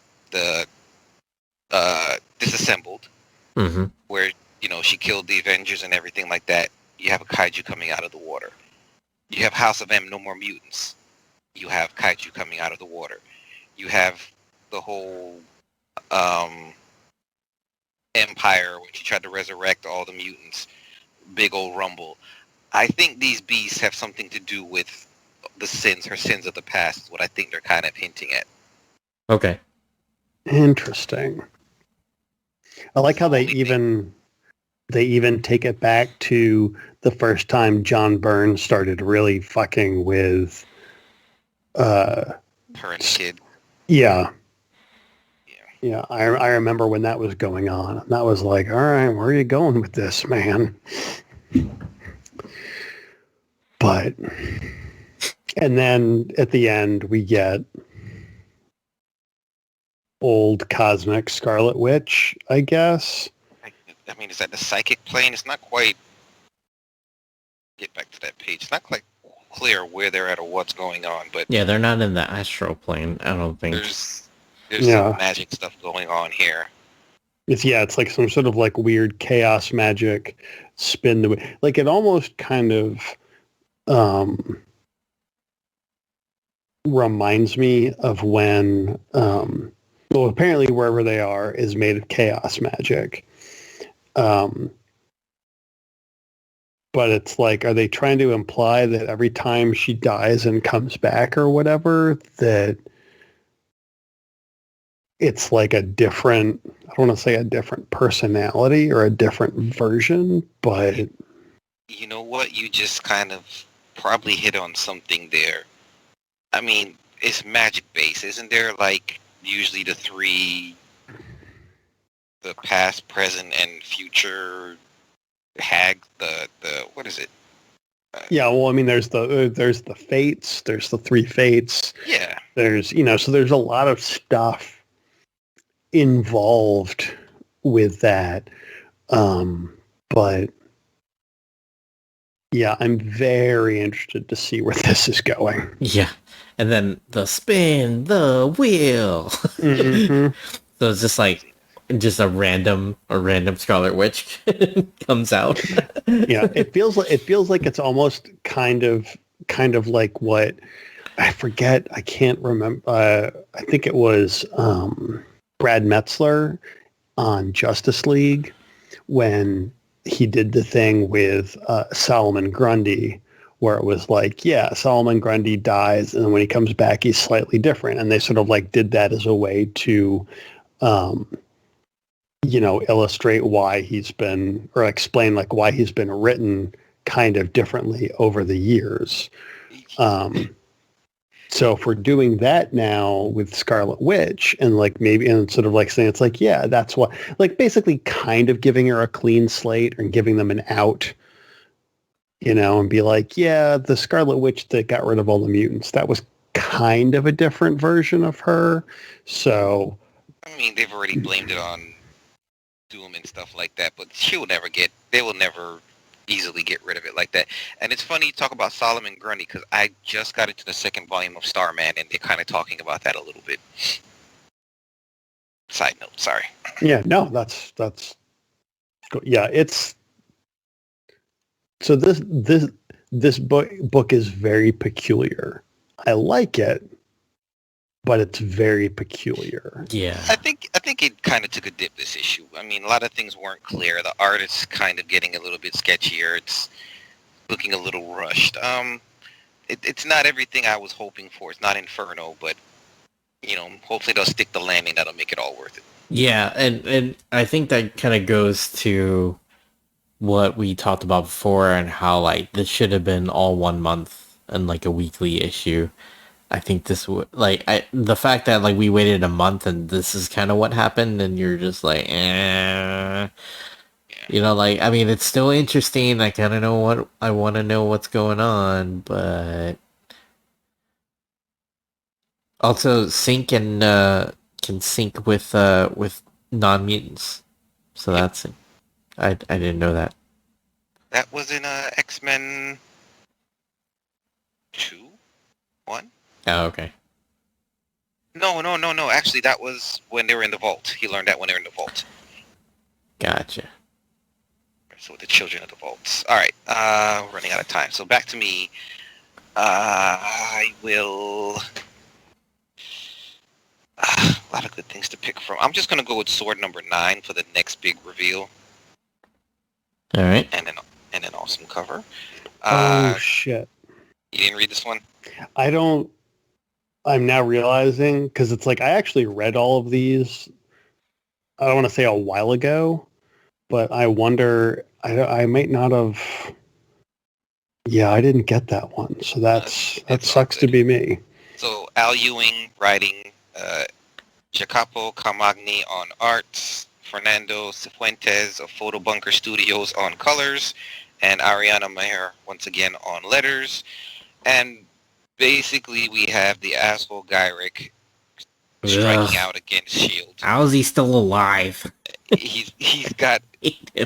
disassembled, Mm-hmm. where she killed the Avengers and everything like that. You have a kaiju coming out of the water. You have House of M, no more mutants. You have kaiju coming out of the water. You have the whole Empire when she tried to resurrect all the mutants. Big old rumble. I think these beasts have something to do with her sins of the past, is what I think they're kind of hinting at. Okay. Interesting. I like how they even take it back to the first time John Byrne started really fucking with Her and the kid. Yeah. I remember when that was going on. And that was like, all right, where are you going with this, man? But, and then at the end, we get old cosmic Scarlet Witch, I guess. I mean, is that the psychic plane? It's not quite... Get back to that page. It's not quite clear where they're at or what's going on, but... Yeah, they're not in the astral plane, I don't think. There's some magic stuff going on here. It's like some sort of like weird chaos magic spin the way. Like it almost kind of reminds me of when well, apparently wherever they are is made of chaos magic. But it's like, are they trying to imply that every time she dies and comes back or whatever, that it's like a different, I don't want to say a different personality or a different version, but... You know what? You just kind of probably hit on something there. I mean, it's magic-based. Isn't there, like, usually the three... the past, present, and future the what is it? Yeah, well, I mean, there's the fates, there's the three fates. Yeah. There's, so there's a lot of stuff involved with that. But yeah, I'm very interested to see where this is going. Yeah. And then the spin the wheel. Mm-hmm. So it's just like a random Scarlet Witch comes out. Yeah, it feels like it's almost kind of like what I forget. I can't remember. I think it was Brad Metzler on Justice League when he did the thing with Solomon Grundy, where it was like, yeah, Solomon Grundy dies, and then when he comes back, he's slightly different, and they sort of like did that as a way to illustrate why he's been, or explain like why he's been written kind of differently over the years. So if we're doing that now with Scarlet Witch and like maybe, and sort of like saying, it's like, yeah, that's what, like basically kind of giving her a clean slate and giving them an out, and be like, yeah, the Scarlet Witch that got rid of all the mutants, that was kind of a different version of her. So, I mean, they've already blamed it on Doom and stuff like that, but they will never easily get rid of it like that. And it's funny you talk about Solomon Grundy, because I just got into the second volume of Starman, and they're kind of talking about that a little bit. Side note, sorry. Yeah, no, that's yeah, it's so this book is very peculiar. I like it, but it's very peculiar. Yeah. I think it kind of took a dip this issue. I mean, a lot of things weren't clear. The art is kind of getting a little bit sketchier. It's looking a little rushed. It's not everything I was hoping for. It's not Inferno, but hopefully they'll stick the landing that'll make it all worth it. Yeah, and I think that kind of goes to what we talked about before and how like this should have been all 1 month and like a weekly issue. I think this would the fact that like we waited a month and this is kind of what happened, and you're just like, I mean, it's still interesting. I kind of know I want to know what's going on, but also sync and can sync with non-mutants. So that's it. I didn't know that. That was in X-Men 2, 1. Oh, okay. No. Actually, that was when they were in the vault. He learned that when they were in the vault. Gotcha. So the children of the vaults. All right. We're running out of time. So back to me. I will... a lot of good things to pick from. I'm just going to go with S.W.O.R.D number 9 for the next big reveal. All right. And an awesome cover. Oh, shit. You didn't read this one? I'm now realizing, because it's like I actually read all of these, I don't want to say a while ago, but I wonder, I might not have, yeah, I didn't get that one. So that sucks to be me. So Al Ewing writing, Jacopo Camagni on arts, Fernando Cifuentes of Photo Bunker Studios on colors, and Ariana Maher once again on letters. And basically, we have the asshole Gyrick striking out against S.H.I.E.L.D. How is he still alive? He's got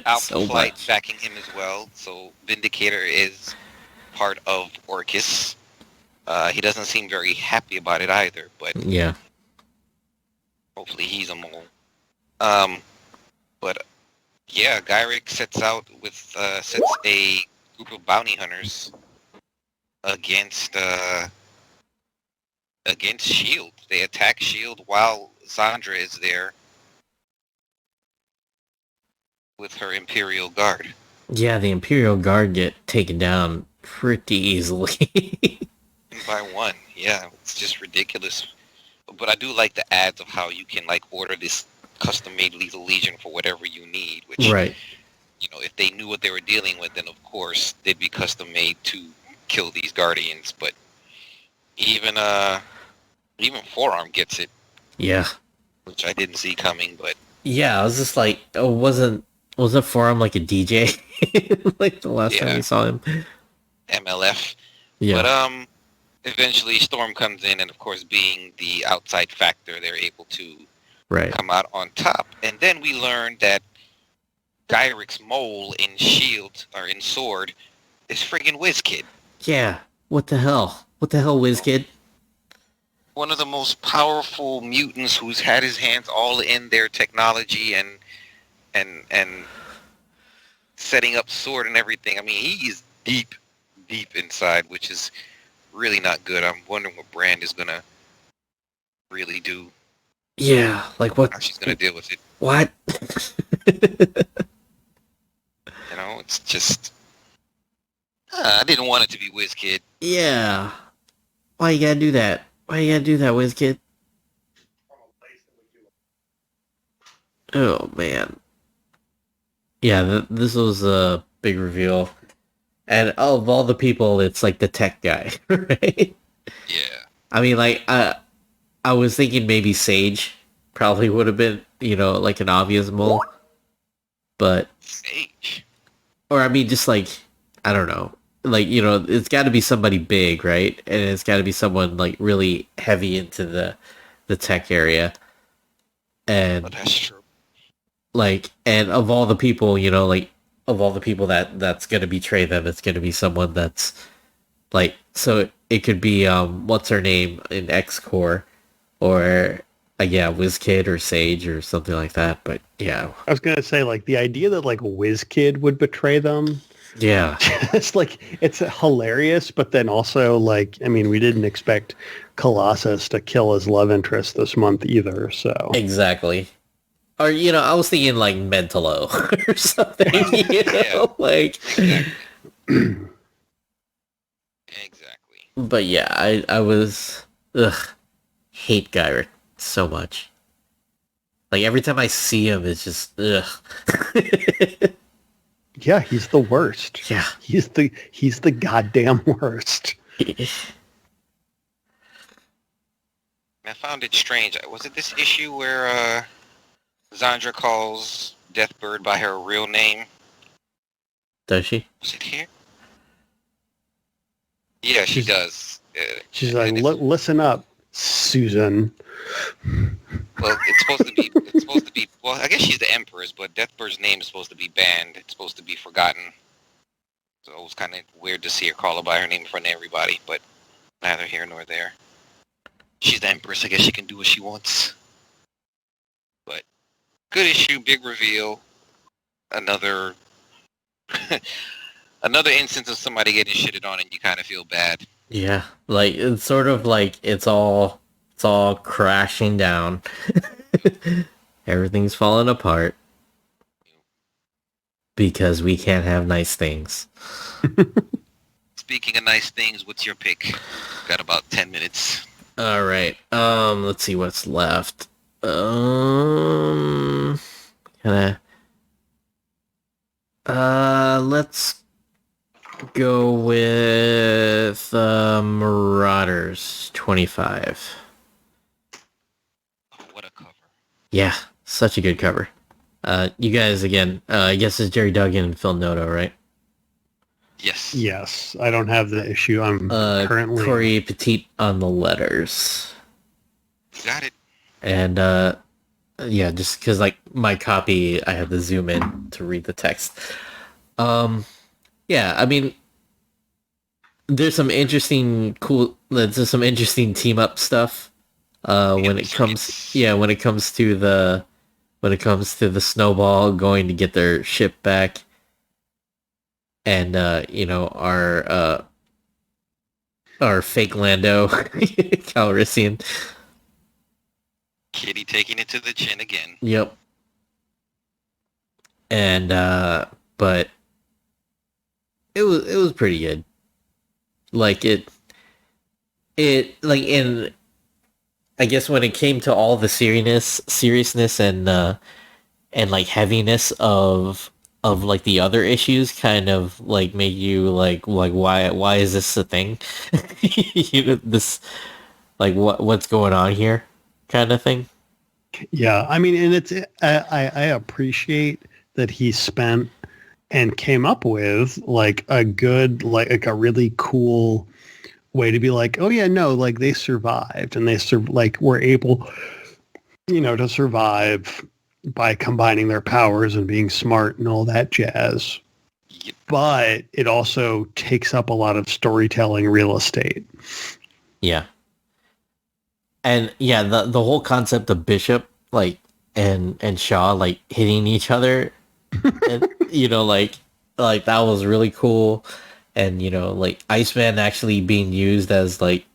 Alpha so Flight much. backing him as well, so Vindicator is part of Orchis. He doesn't seem very happy about it either, but Yeah. Hopefully he's a mole. But yeah, Gyrick sets out with sets a group of bounty hunters against Shield. They attack Shield while Zandra is there with her Imperial Guard. Yeah, the Imperial Guard get taken down pretty easily. By one, yeah, it's just ridiculous. But I do like the ads of how you can like order this custom-made Lethal Legion for whatever you need. Which, right. You know, if they knew what they were dealing with, then of course they'd be custom-made to kill these Guardians. But even Forearm gets it. Yeah. Which I didn't see coming, but yeah, I was just like, oh, wasn't Forearm like a DJ? Like the last time we saw him. MLF. Yeah. But eventually Storm comes in, and of course, being the outside factor, they're able to come out on top. And then we learn that Gyrick's mole in Shield or in S.W.O.R.D is friggin' WizKid. Yeah. What the hell? What the hell, WizKid? One of the most powerful mutants who's had his hands all in their technology and setting up S.W.O.R.D and everything. I mean, he's deep inside, which is really not good. I'm wondering what Brand is gonna really do. Yeah, like what? How she's gonna deal with it. What? You know, it's just... I didn't want it to be WizKid. Yeah. Why you gotta do that? Why you gotta do that, WizKid? Oh, man. Yeah, this was a big reveal. And of all the people, it's like the tech guy, right? Yeah. I mean, like, I was thinking maybe Sage probably would have been, you know, like an obvious mole. But... Sage? Or, I mean, just like, I don't know. Like, you know, it's got to be somebody big, right? And it's got to be someone, like, really heavy into the tech area. And... But that's true. Like, and of all the people, you know, like, of all the people that's going to betray them, it's going to be someone that's, like, so it could be, what's her name in X-Core, or, yeah, WizKid or Sage or something like that, but, yeah. I was going to say, like, the idea that, like, WizKid would betray them. Yeah. It's, like, it's hilarious, but then also, like, I mean, we didn't expect Colossus to kill his love interest this month either, so. Exactly. Or, you know, I was thinking, like, Mentalo or something, you know, like... Exactly. But, yeah, I was... hate Gyrick so much. Like, every time I see him, it's just... Yeah, he's the worst. Yeah. He's the goddamn worst. I found it strange. Was it this issue where... Zandra calls Deathbird by her real name? Does she? Was it here? Yeah, she does. She's like, listen up, Susan. Well, it's supposed to be. Well, I guess she's the Empress, but Deathbird's name is supposed to be banned. It's supposed to be forgotten. So it was kind of weird to see her call her by her name in front of everybody, but neither here nor there. She's the Empress. I guess she can do what she wants. But good issue, big reveal. Another instance of somebody getting shitted on and you kind of feel bad. Yeah, like it's sort of like it's all crashing down. Everything's falling apart because we can't have nice things. Speaking of nice things, what's your pick? Got about 10 minutes. All right. Let's see what's left. Let's go with Marauders 25. Oh, what a cover. Yeah, such a good cover. You guys, again, I guess it's Jerry Duggan and Phil Noto, right? Yes. Yes, I don't have the issue. I'm currently... Corey Petit on the letters. Got it. And, yeah, just because, like, my copy, I have to zoom in to read the text. Yeah, I mean, there's some interesting team-up stuff. when it comes to the Snowball going to get their ship back, and our fake Lando Calrissian. Kitty taking it to the chin again. Yep. And but it was pretty good. Like it like in, I guess when it came to all the seriousness and like heaviness of like the other issues, kind of like make you like why is this a thing? This, like, what's going on here, kind of thing. Yeah, I mean, and it's I appreciate that he spent and came up with like a good, like a really cool way to be like, oh yeah, no, like they survived and like were able, to survive by combining their powers and being smart and all that jazz. Yep. But it also takes up a lot of storytelling real estate. Yeah. And yeah, the whole concept of Bishop, like, and Shaw, like, hitting each other, and, like that was really cool. And, like, Iceman actually being used as, like,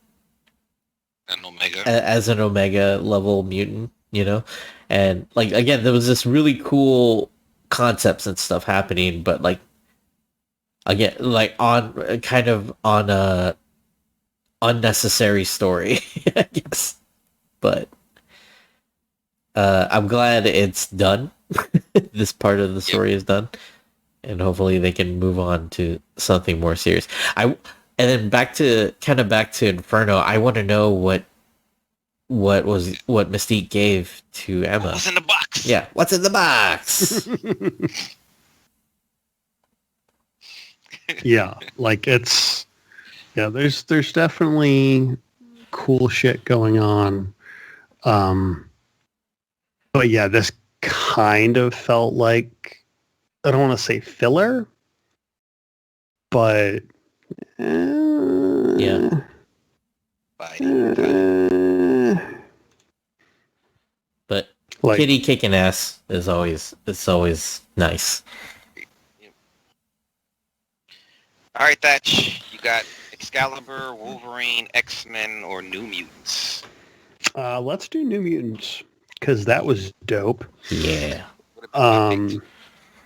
An Omega. as an Omega level mutant, and, like, again, there was this really cool concepts and stuff happening, but, like, again, like, on a unnecessary story, I guess. But I'm glad it's done. This part of the story is done, and hopefully they can move on to something more serious. And then back to Inferno. I want to know what Mystique gave to Emma. What's in the box? Yeah, what's in the box? Yeah, like there's definitely cool shit going on. But yeah, this kind of felt like, I don't want to say filler, but Yeah. But like, Kitty kicking ass is always nice. All right, Thatch, you got Excalibur, Wolverine, X-Men, or New Mutants? let's do New Mutants, because that was dope. Yeah.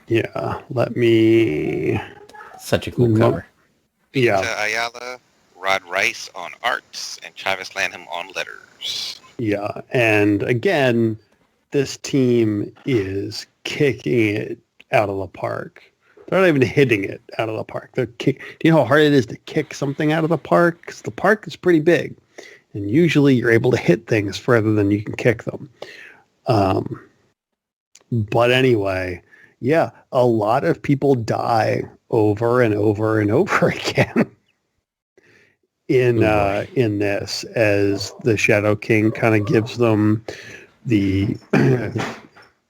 Yeah, let me... Such a cool cover. Yeah. Ayala, Rod Rice on arts, and Travis Lanham on letters. Yeah, and again, this team is kicking it out of the park. They're not even hitting it out of the park. Do you know how hard it is to kick something out of the park? Because the park is pretty big, and usually you're able to hit things further than you can kick them. But anyway, yeah, a lot of people die over and over and over again in this, as the Shadow King kind of gives them the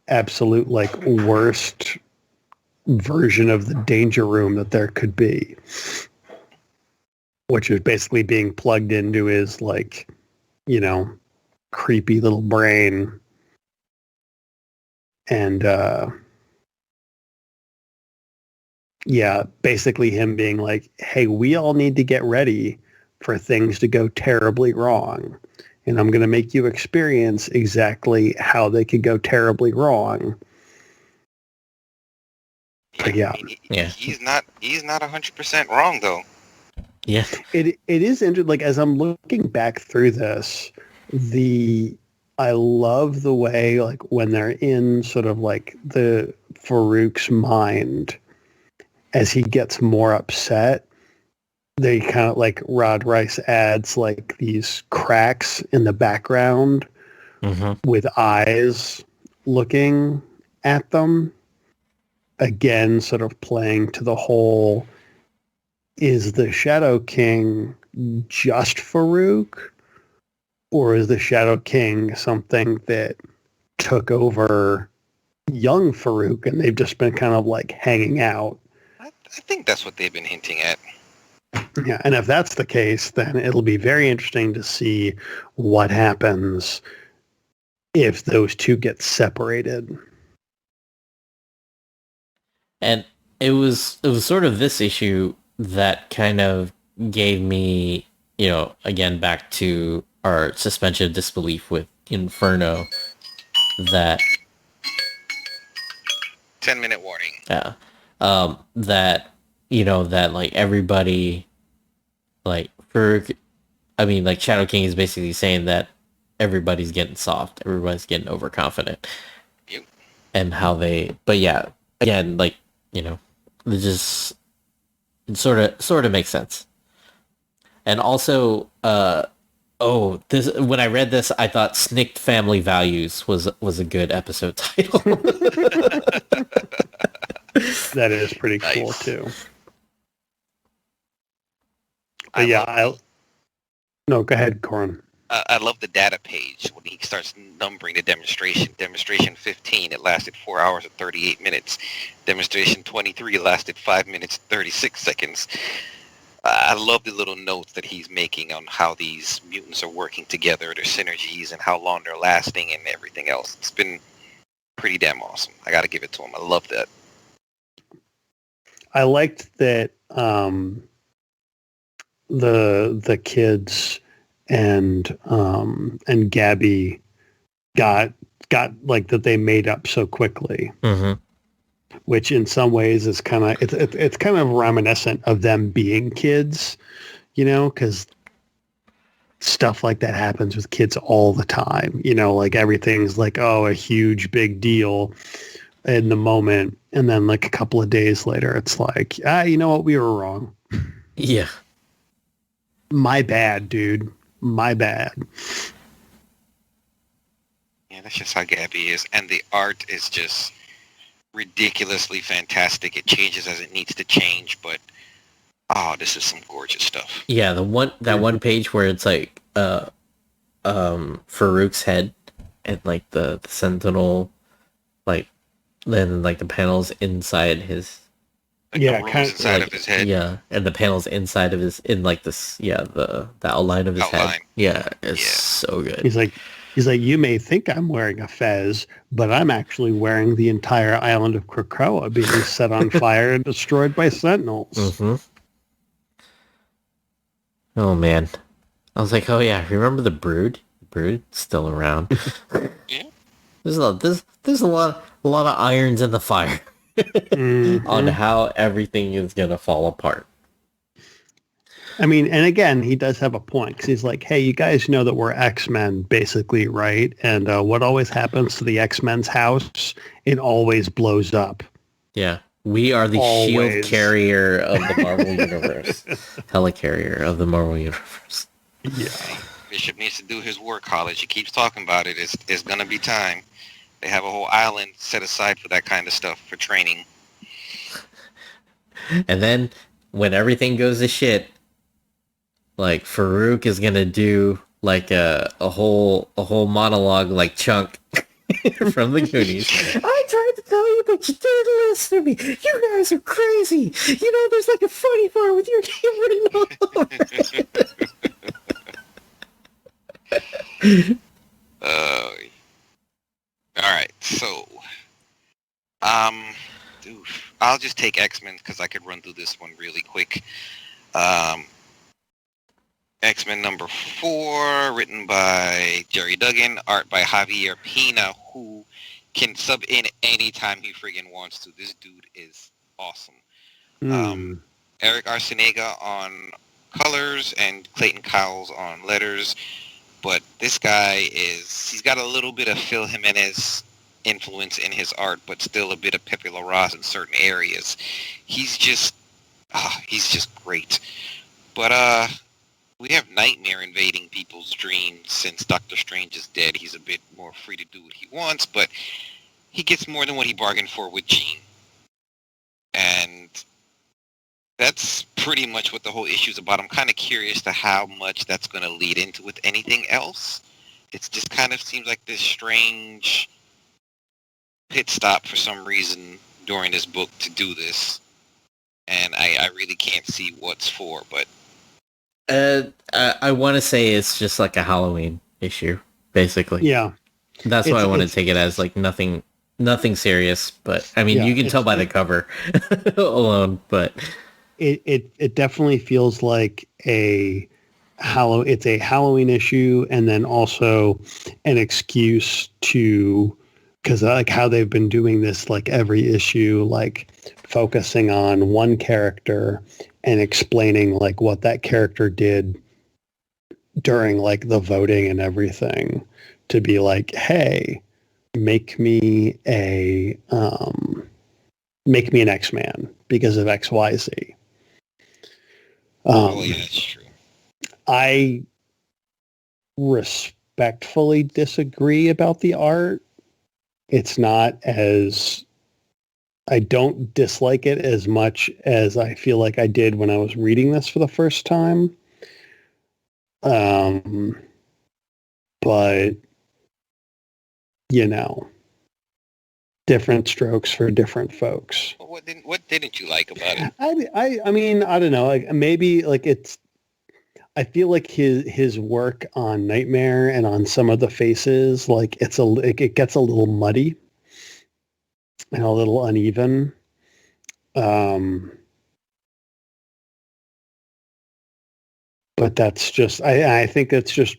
absolute, like, worst version of the danger room that there could be, which is basically being plugged into his, like, creepy little brain. And yeah, basically him being like, hey, we all need to get ready for things to go terribly wrong, and I'm going to make you experience exactly how they could go terribly wrong. But yeah, I mean, he's not 100% wrong though. Yeah, it is interesting. Like, as I'm looking back through this, I love the way, like, when they're in sort of like the Farouk's mind, as he gets more upset, they kind of, like, Rod Rice adds like these cracks in the background with eyes looking at them. Again, sort of playing to the whole, is the Shadow King just Farouk? Or is the Shadow King something that took over young Farouk and they've just been kind of like hanging out? I think that's what they've been hinting at. Yeah, and if that's the case, then it'll be very interesting to see what happens if those two get separated. And it was sort of this issue that kind of gave me, again back to our suspension of disbelief with Inferno, that 10-minute warning. That that like everybody, like like Shadow King is basically saying that everybody's getting soft, everybody's getting overconfident. Yep. And how they, but yeah, again, like, it just sort of makes sense. And also, this, when I read this, I thought Snicked Family Values was a good episode title. That is pretty cool Nice. too. But no, go ahead, Corin. I love the data page when he starts numbering the demonstration. Demonstration 15, it lasted 4 hours and 38 minutes. Demonstration 23 lasted 5 minutes 36 seconds. I love the little notes that he's making on how these mutants are working together, their synergies, and how long they're lasting and everything else. It's been pretty damn awesome. I got to give it to him. I love that. I liked that the kids and Gabby got like that they made up so quickly, which in some ways is kind of it's kind of reminiscent of them being kids, because stuff like that happens with kids all the time. Like everything's like, oh, a huge big deal in the moment, and then like a couple of days later, it's like, you know what, we were wrong. Yeah. My bad, dude. My bad. Yeah, that's just how Gabby is. And the art is just ridiculously fantastic. It changes as it needs to change, but this is some gorgeous stuff. Yeah, that one page where it's like Farouk's head and like the Sentinel, like then like the panels inside his, Like kind of inside of his head. Yeah, and the panels inside of his, in like this, the outline of his head. Yeah, it's so good. He's like, you may think I'm wearing a fez, but I'm actually wearing the entire island of Krakoa being set on fire and destroyed by Sentinels. Mm-hmm. Oh man, I was like, oh yeah, remember the Brood? Brood's still around. Yeah. There's a lot of irons in the fire on how everything is gonna fall apart. I mean, and again, he does have a point, because he's like, hey, you guys know that we're X-Men, basically, right? And what always happens to the X-Men's house? It always blows up. Yeah. We are the shield carrier of the Marvel Universe. Helicarrier of the Marvel Universe. Yeah. Bishop needs to do his war college. He keeps talking about it. It's going to be time. They have a whole island set aside for that kind of stuff, for training. And then, when everything goes to shit, like, Farouk is going to do, like, a whole monologue, like Chunk from the Goonies. I tried to tell you, but you didn't listen to me. You guys are crazy. There's like a funny part with your name written all over it. All right, so I'll just take X-Men because I could run through this one really quick. X-Men number 4, written by Jerry Duggan, art by Javier Pina, who can sub in anytime he friggin' wants to. This dude is awesome. Eric Arciniega on colors and Clayton Cowles on letters. But this guy he's got a little bit of Phil Jimenez influence in his art, but still a bit of Pepe Larraz in certain areas. He's just great. But we have Nightmare invading people's dreams. Since Doctor Strange is dead, he's a bit more free to do what he wants, but he gets more than what he bargained for with Jean. And that's pretty much what the whole issue is about. I'm kind of curious to how much that's going to lead into with anything else. It just kind of seems like this strange pit stop for some reason during this book to do this. and I really can't see what's for. But I want to say it's just like a Halloween issue, basically. Yeah. That's why I want to take it as like nothing serious. But I mean, you can tell by the cover alone. But it definitely feels like it's a Halloween issue, and then also an excuse to, because like how they've been doing this, like every issue, like focusing on one character and explaining like what that character did during like the voting and everything, to be like, hey, make me an X-Man because of XYZ. yeah, that's true. I respectfully disagree about the art. It's not as, I don't dislike it as much as I feel like I did when I was reading this for the first time. But you know, different strokes for different folks. What didn't you like about it? I mean, I don't know. Like maybe like I feel like his work on Nightmare and on some of the faces, like it gets a little muddy and a little uneven. But that's just, I think that's just,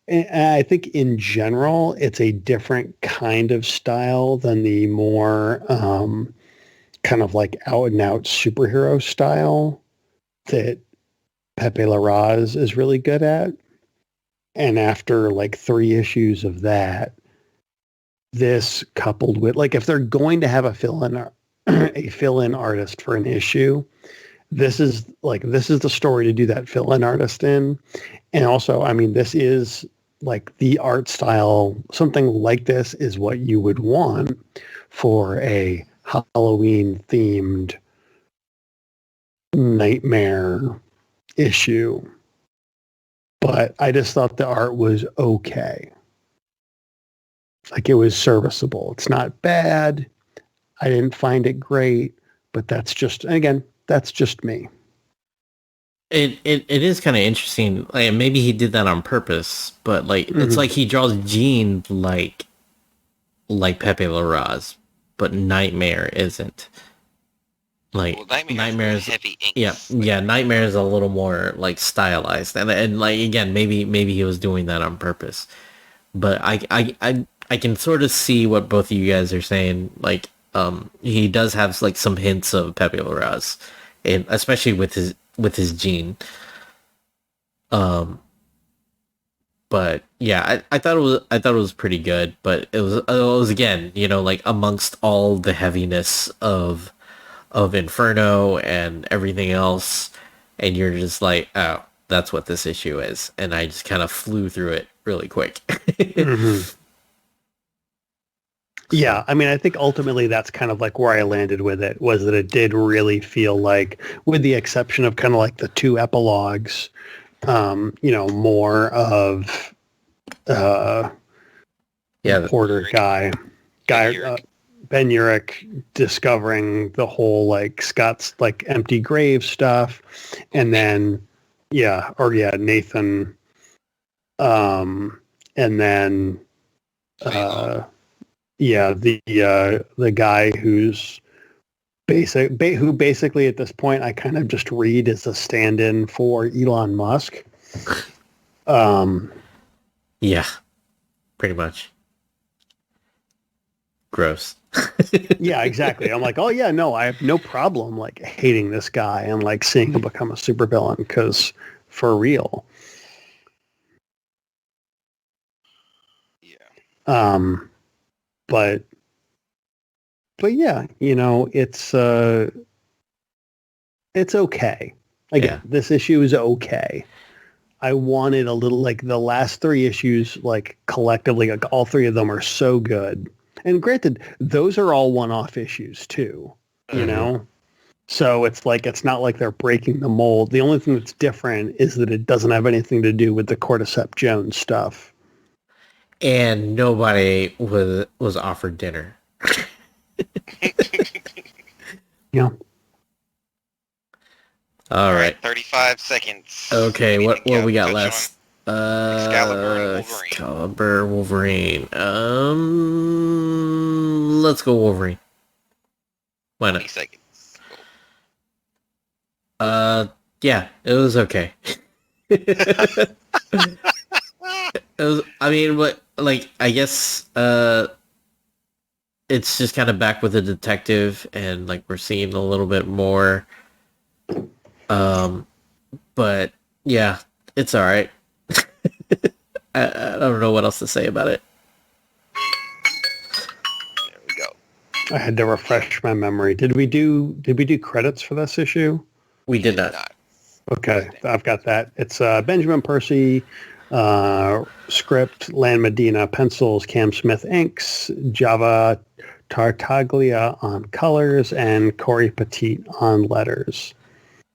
I think in general, it's a different kind of style than the more kind of like out and out superhero style that Pepe Larraz is really good at. And after like 3 issues of that, this coupled with, like, if they're going to have a fill-in artist for an issue, this is the story to do that fill-in artist in. And also, I mean, this is like the art style. Something like this is what you would want for a Halloween themed Nightmare issue. But I just thought the art was okay. Like, it was serviceable. It's not bad. I didn't find it great, but that's just me. it is kind of interesting. Like, maybe he did that on purpose, but like it's like he draws Jean like Pepe Larraz, but Nightmare isn't. Like, Nightmare is heavy inks. Nightmare is a little more like stylized, and like again, maybe he was doing that on purpose. But I can sort of see what both of you guys are saying. Like, he does have like some hints of Pepe Larraz, and especially with his Jean. But yeah, I thought it was pretty good, but it was again, you know, like amongst all the heaviness of Inferno and everything else, and you're just like, oh, that's what this issue is, and I just kind of flew through it really quick. Yeah, I mean, I think ultimately that's kind of like where I landed with it, was that it did really feel like, with the exception of kind of like the 2 epilogues, you know, more of Porter guy Ben Urich discovering the whole like Scott's like empty grave stuff, and then Nathan, and then the guy who's who basically at this point I kind of just read as a stand-in for Elon Musk. Yeah, pretty much. Gross. Yeah, exactly. I'm like, oh yeah, no, I have no problem like hating this guy and like seeing him become a supervillain, because for real. Yeah. But yeah, you know, it's okay. Again, this issue is okay. I wanted a little, like the last 3 issues, like collectively, like all 3 of them are so good. And granted, those are all one-off issues too, you know? So it's like, it's not like they're breaking the mold. The only thing that's different is that it doesn't have anything to do with the Cordyceps Jones stuff. And nobody was offered dinner. Yeah. All right. 35 seconds. Okay, what we got touch last? Excalibur and Wolverine. Excalibur, Wolverine. Let's go Wolverine. Why 20 not? seconds. Go. Yeah, it was okay. It was, I mean, what, like, I guess, it's just kind of back with the detective, and, like, we're seeing a little bit more, but, yeah, it's alright. I don't know what else to say about it. There we go. I had to refresh my memory. Did we do credits for this issue? We did not. Okay, I've got that. It's Benjamin Percy, script, Lan Medina, pencils, Cam Smith inks, Java Tartaglia on colors, and Corey Petit on letters.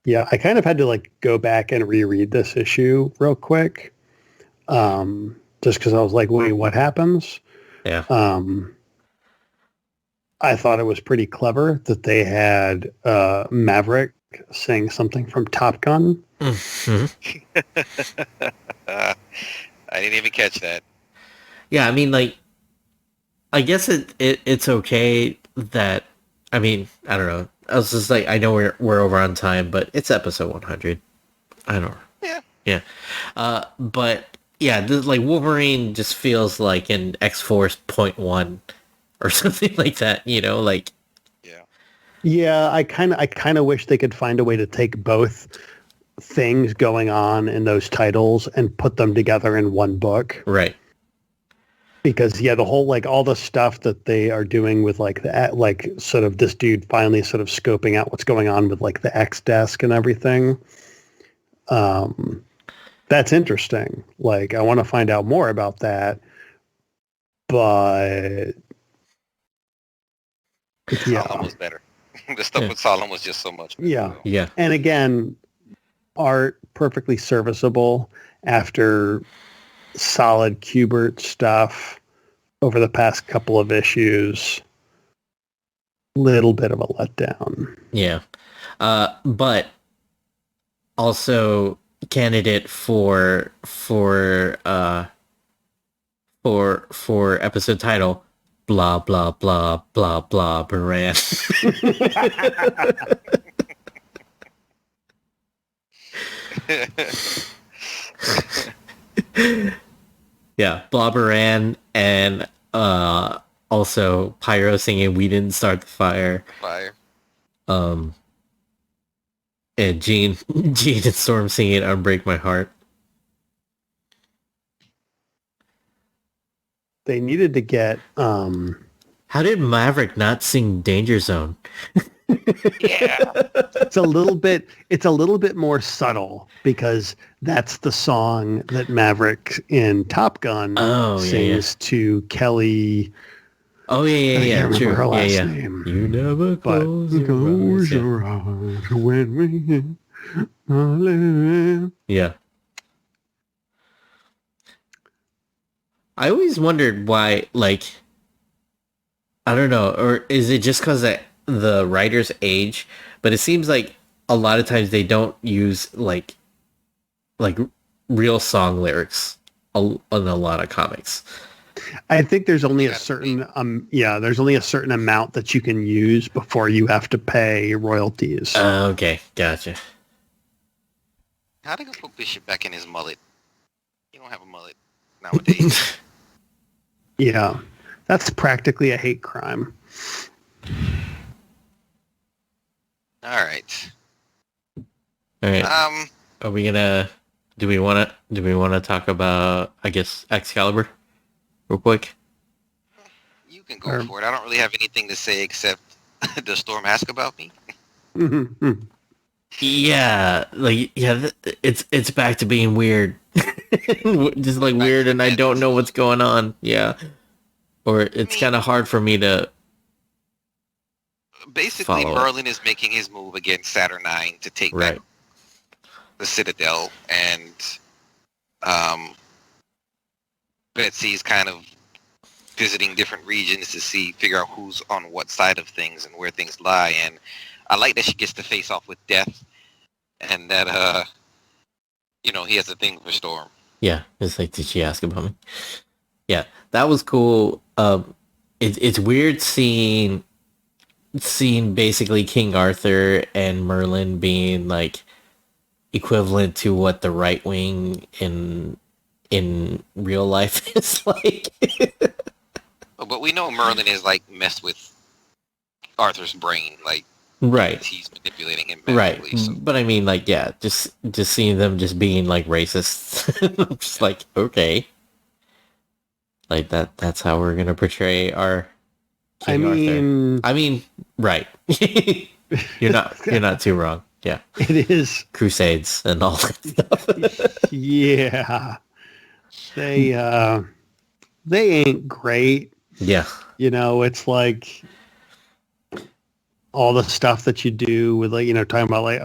Yeah, I kind of had to like go back and reread this issue real quick, just because I was like, wait, what happens? Yeah. I thought it was pretty clever that they had Maverick saying something from Top Gun. Mm-hmm. I didn't even catch that. Yeah, I mean, like, I guess it's okay that, I mean, I don't know. I was just like, I know we're over on time, but it's episode 100. I don't know. Yeah. Yeah. But yeah, like Wolverine just feels like an X-Force .1 or something like that, you know, like. Yeah, I kind of wish they could find a way to take both things going on in those titles and put them together in one book. Right. Because the whole like all the stuff that they are doing with like the like sort of this dude finally sort of scoping out what's going on with like the X desk and everything. That's interesting. Like I want to find out more about that. But Solomon was better. The stuff with Solomon was just so much better. Yeah. Yeah. And again, art perfectly serviceable after solid Kubert stuff over the past couple of issues. Little bit of a letdown. Yeah. But also candidate for episode title, blah blah blah blah Blob-A-Ran. Yeah, Blob-A-Ran, and also Pyro singing "We Didn't Start the Fire." And Jean and Storm singing "Unbreak My Heart." They needed to get How did Maverick not sing Danger Zone? Yeah. it's a little bit more subtle because that's the song that Maverick in Top Gun sings to Kelly. Oh yeah. I can't remember her last yeah. name. You never close your eyes. When we Yeah. I always wondered why, like, I don't know, or is it just because the writer's age? But it seems like a lot of times they don't use like real song lyrics in a lot of comics. I think there's only a certain there's only a certain amount that you can use before you have to pay royalties. Okay, gotcha. How they gonna put Bishop back in his mullet? You don't have a mullet nowadays. Yeah, that's practically a hate crime. All right. Are we gonna? Do we want to talk about, I guess, Excalibur, real quick? You can go for it. I don't really have anything to say except does Storm ask about me? Yeah, like it's back to being weird, just like weird, and I don't know what's going on. Yeah, or it's kind of hard for me to. Basically, Merlin is making his move against Saturn IX to take back the Citadel, and Betsy's kind of visiting different regions to figure out who's on what side of things and where things lie. And I like that she gets to face off with Death, and that he has a thing for Storm. Yeah, it's like, did she ask about me? Yeah, that was cool. It's weird seeing basically King Arthur and Merlin being like equivalent to what the right wing in real life is like. But we know Merlin is like messed with Arthur's brain, like right. He's manipulating him Right. mentally. So. But I mean, like, yeah, just seeing them just being like racist. I'm just like, okay. Like that's how we're gonna portray our King Arthur. I mean, right. You're not too wrong. Yeah. It is Crusades and all that stuff. Yeah. They ain't great. Yeah. It's like all the stuff that you do with like, talking about like,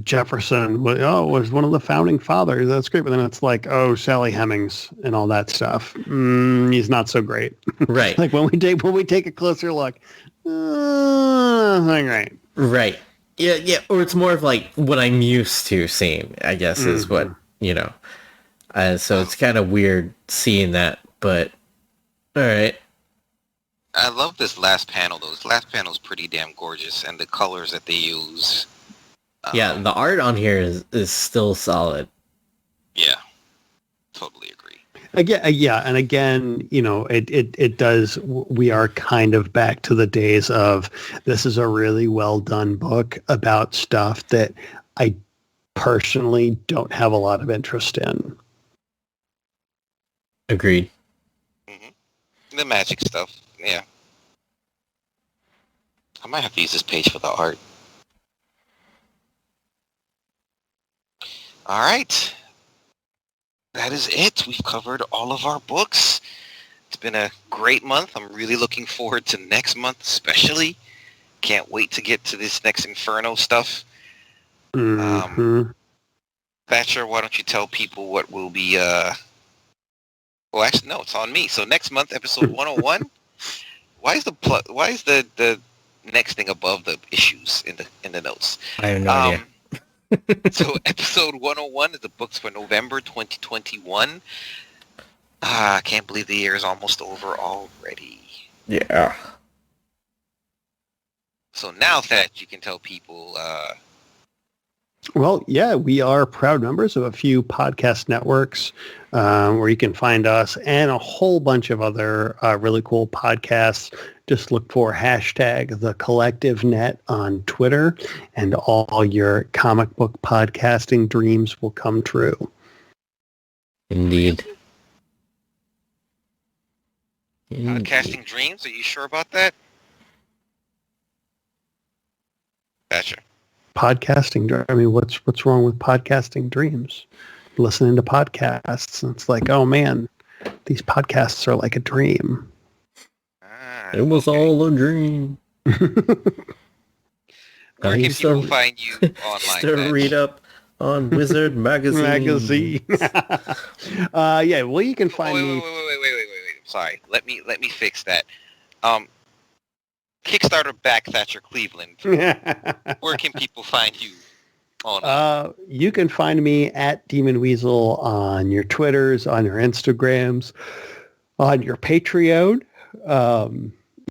Jefferson was one of the founding fathers. That's great. But then it's like, Sally Hemings and all that stuff. He's not so great. Right. Like when we take a closer look, not great. Right. Yeah. Or it's more of like what I'm used to seeing, I guess, is what, so it's kind of weird seeing that, but all right. I love this last panel, though. This last panel is pretty damn gorgeous, and the colors that they use. Yeah, the art on here is still solid. Yeah, totally agree. Again, and again, it does. We are kind of back to the days of this is a really well done book about stuff that I personally don't have a lot of interest in. Agreed. Mm-hmm. The magic stuff, yeah. I might have to use this page for the art. All right. That is it. We've covered all of our books. It's been a great month. I'm really looking forward to next month, especially. Can't wait to get to this next Inferno stuff. Mm-hmm. Thatcher, why don't you tell people what will be... Well, actually, no, it's on me. So next month, episode 101. Why is the next thing above the issues in the notes? I have no idea. So episode 101 is the books for November 2021. I can't believe the year is almost over already. Yeah. So now that you can tell people... Well, yeah, we are proud members of a few podcast networks where you can find us and a whole bunch of other really cool podcasts. Just look for hashtag The Collective Net on Twitter, and all your comic book podcasting dreams will come true. Indeed. Podcasting dreams? Are you sure about that? Thatcher. Podcasting. I mean, what's wrong with podcasting dreams? Listening to podcasts, and it's like, oh man, these podcasts are like a dream. It was all a dream. Where can people find you online? To read up on Wizard Magazine. Yeah, well, you can find me. Wait. Sorry, let me fix that. Kickstarter back Thatcher Cleveland. Where can people find you online? You can find me at Demon Weasel on your Twitters, on your Instagrams, on your Patreon.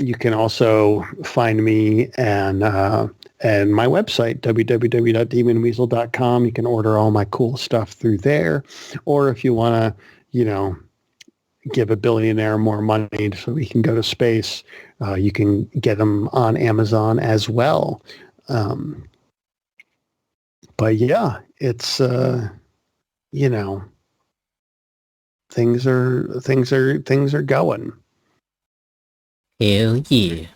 You can also find me and my website, www.demonweasel.com. You can order all my cool stuff through there. Or if you want to, give a billionaire more money so we can go to space, you can get them on Amazon as well. But yeah, it's, things are going. Hell yeah.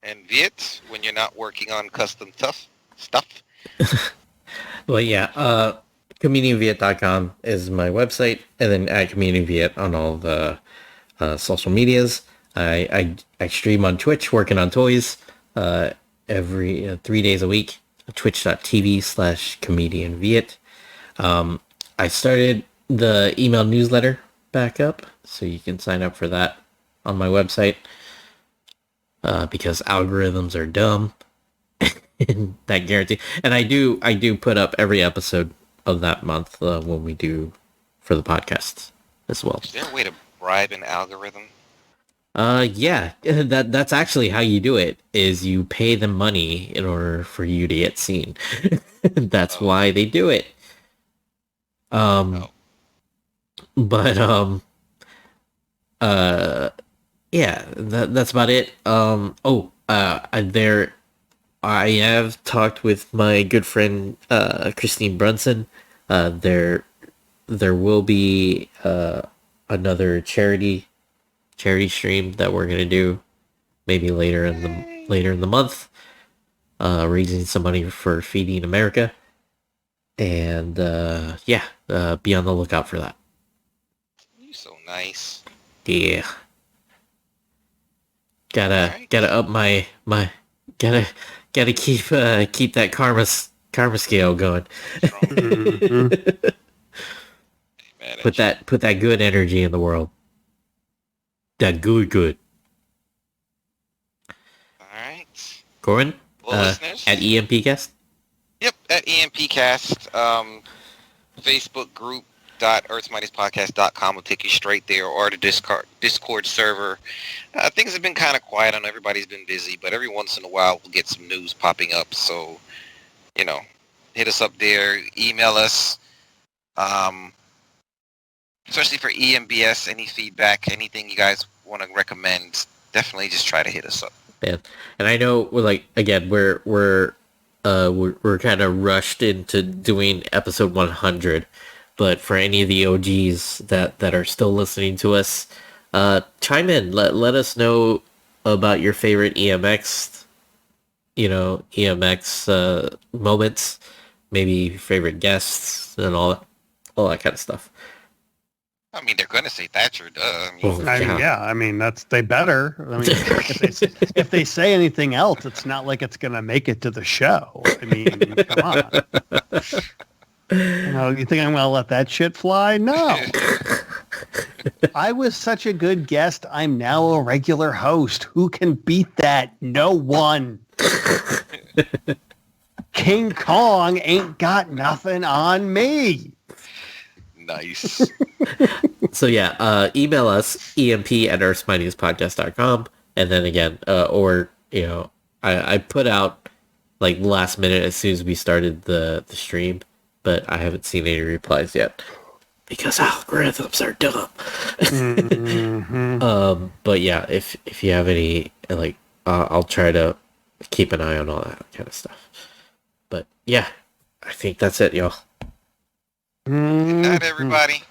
And Viet, when you're not working on custom stuff? Well, yeah, comedianviet.com is my website, and then at comedianviet on all the social medias. I stream on Twitch, working on toys, every 3 days a week, twitch.tv/comedianviet. I started the email newsletter back up, so you can sign up for that on my website. because algorithms are dumb. And that guarantee. And I do put up every episode of that month when we do for the podcasts as well. Is there a way to bribe an algorithm? Yeah, that's actually how you do it, is you pay them money in order for you to get seen. That's why they do it. But yeah, that's about it. I have talked with my good friend Christine Brunson. There will be another charity stream that we're gonna do maybe later in the month, raising some money for Feeding America, and be on the lookout for that. You're so nice. Yeah, gotta up my gotta keep that karma scale going. Put that good energy in the world. That good. All right. Corin, Well, listeners, at EMPcast. Yep, at EMPcast. Facebook group .earthsmightiespodcast.com will take you straight there, or the Discord server. Things have been kind of quiet. I know everybody's been busy, but every once in a while we'll get some news popping up. So, hit us up there. Email us. Especially for EMBS, any feedback, anything you guys want to recommend, definitely just try to hit us up. Yeah, and I know we're kind of rushed into doing episode 100, but for any of the OGs that are still listening to us, chime in. Let us know about your favorite EMX, moments, maybe favorite guests and all that kind of stuff. I mean, they're going to say Thatcher, duh. They better. I mean, if they say anything else, it's not like it's going to make it to the show. I mean, come on. You think I'm going to let that shit fly? No. I was such a good guest. I'm now a regular host. Who can beat that? No one. King Kong ain't got nothing on me. Nice. So yeah, email us, emp@earthsmightiestpodcast.com, and then again, I put out like last minute as soon as we started the stream, but I haven't seen any replies yet because algorithms are dumb. Mm-hmm. But yeah, if you have any, I'll try to keep an eye on all that kind of stuff. But yeah, I think that's it, y'all. Good night, everybody.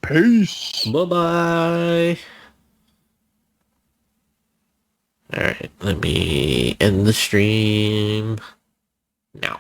Peace. Bye-bye. All right, let me end the stream now.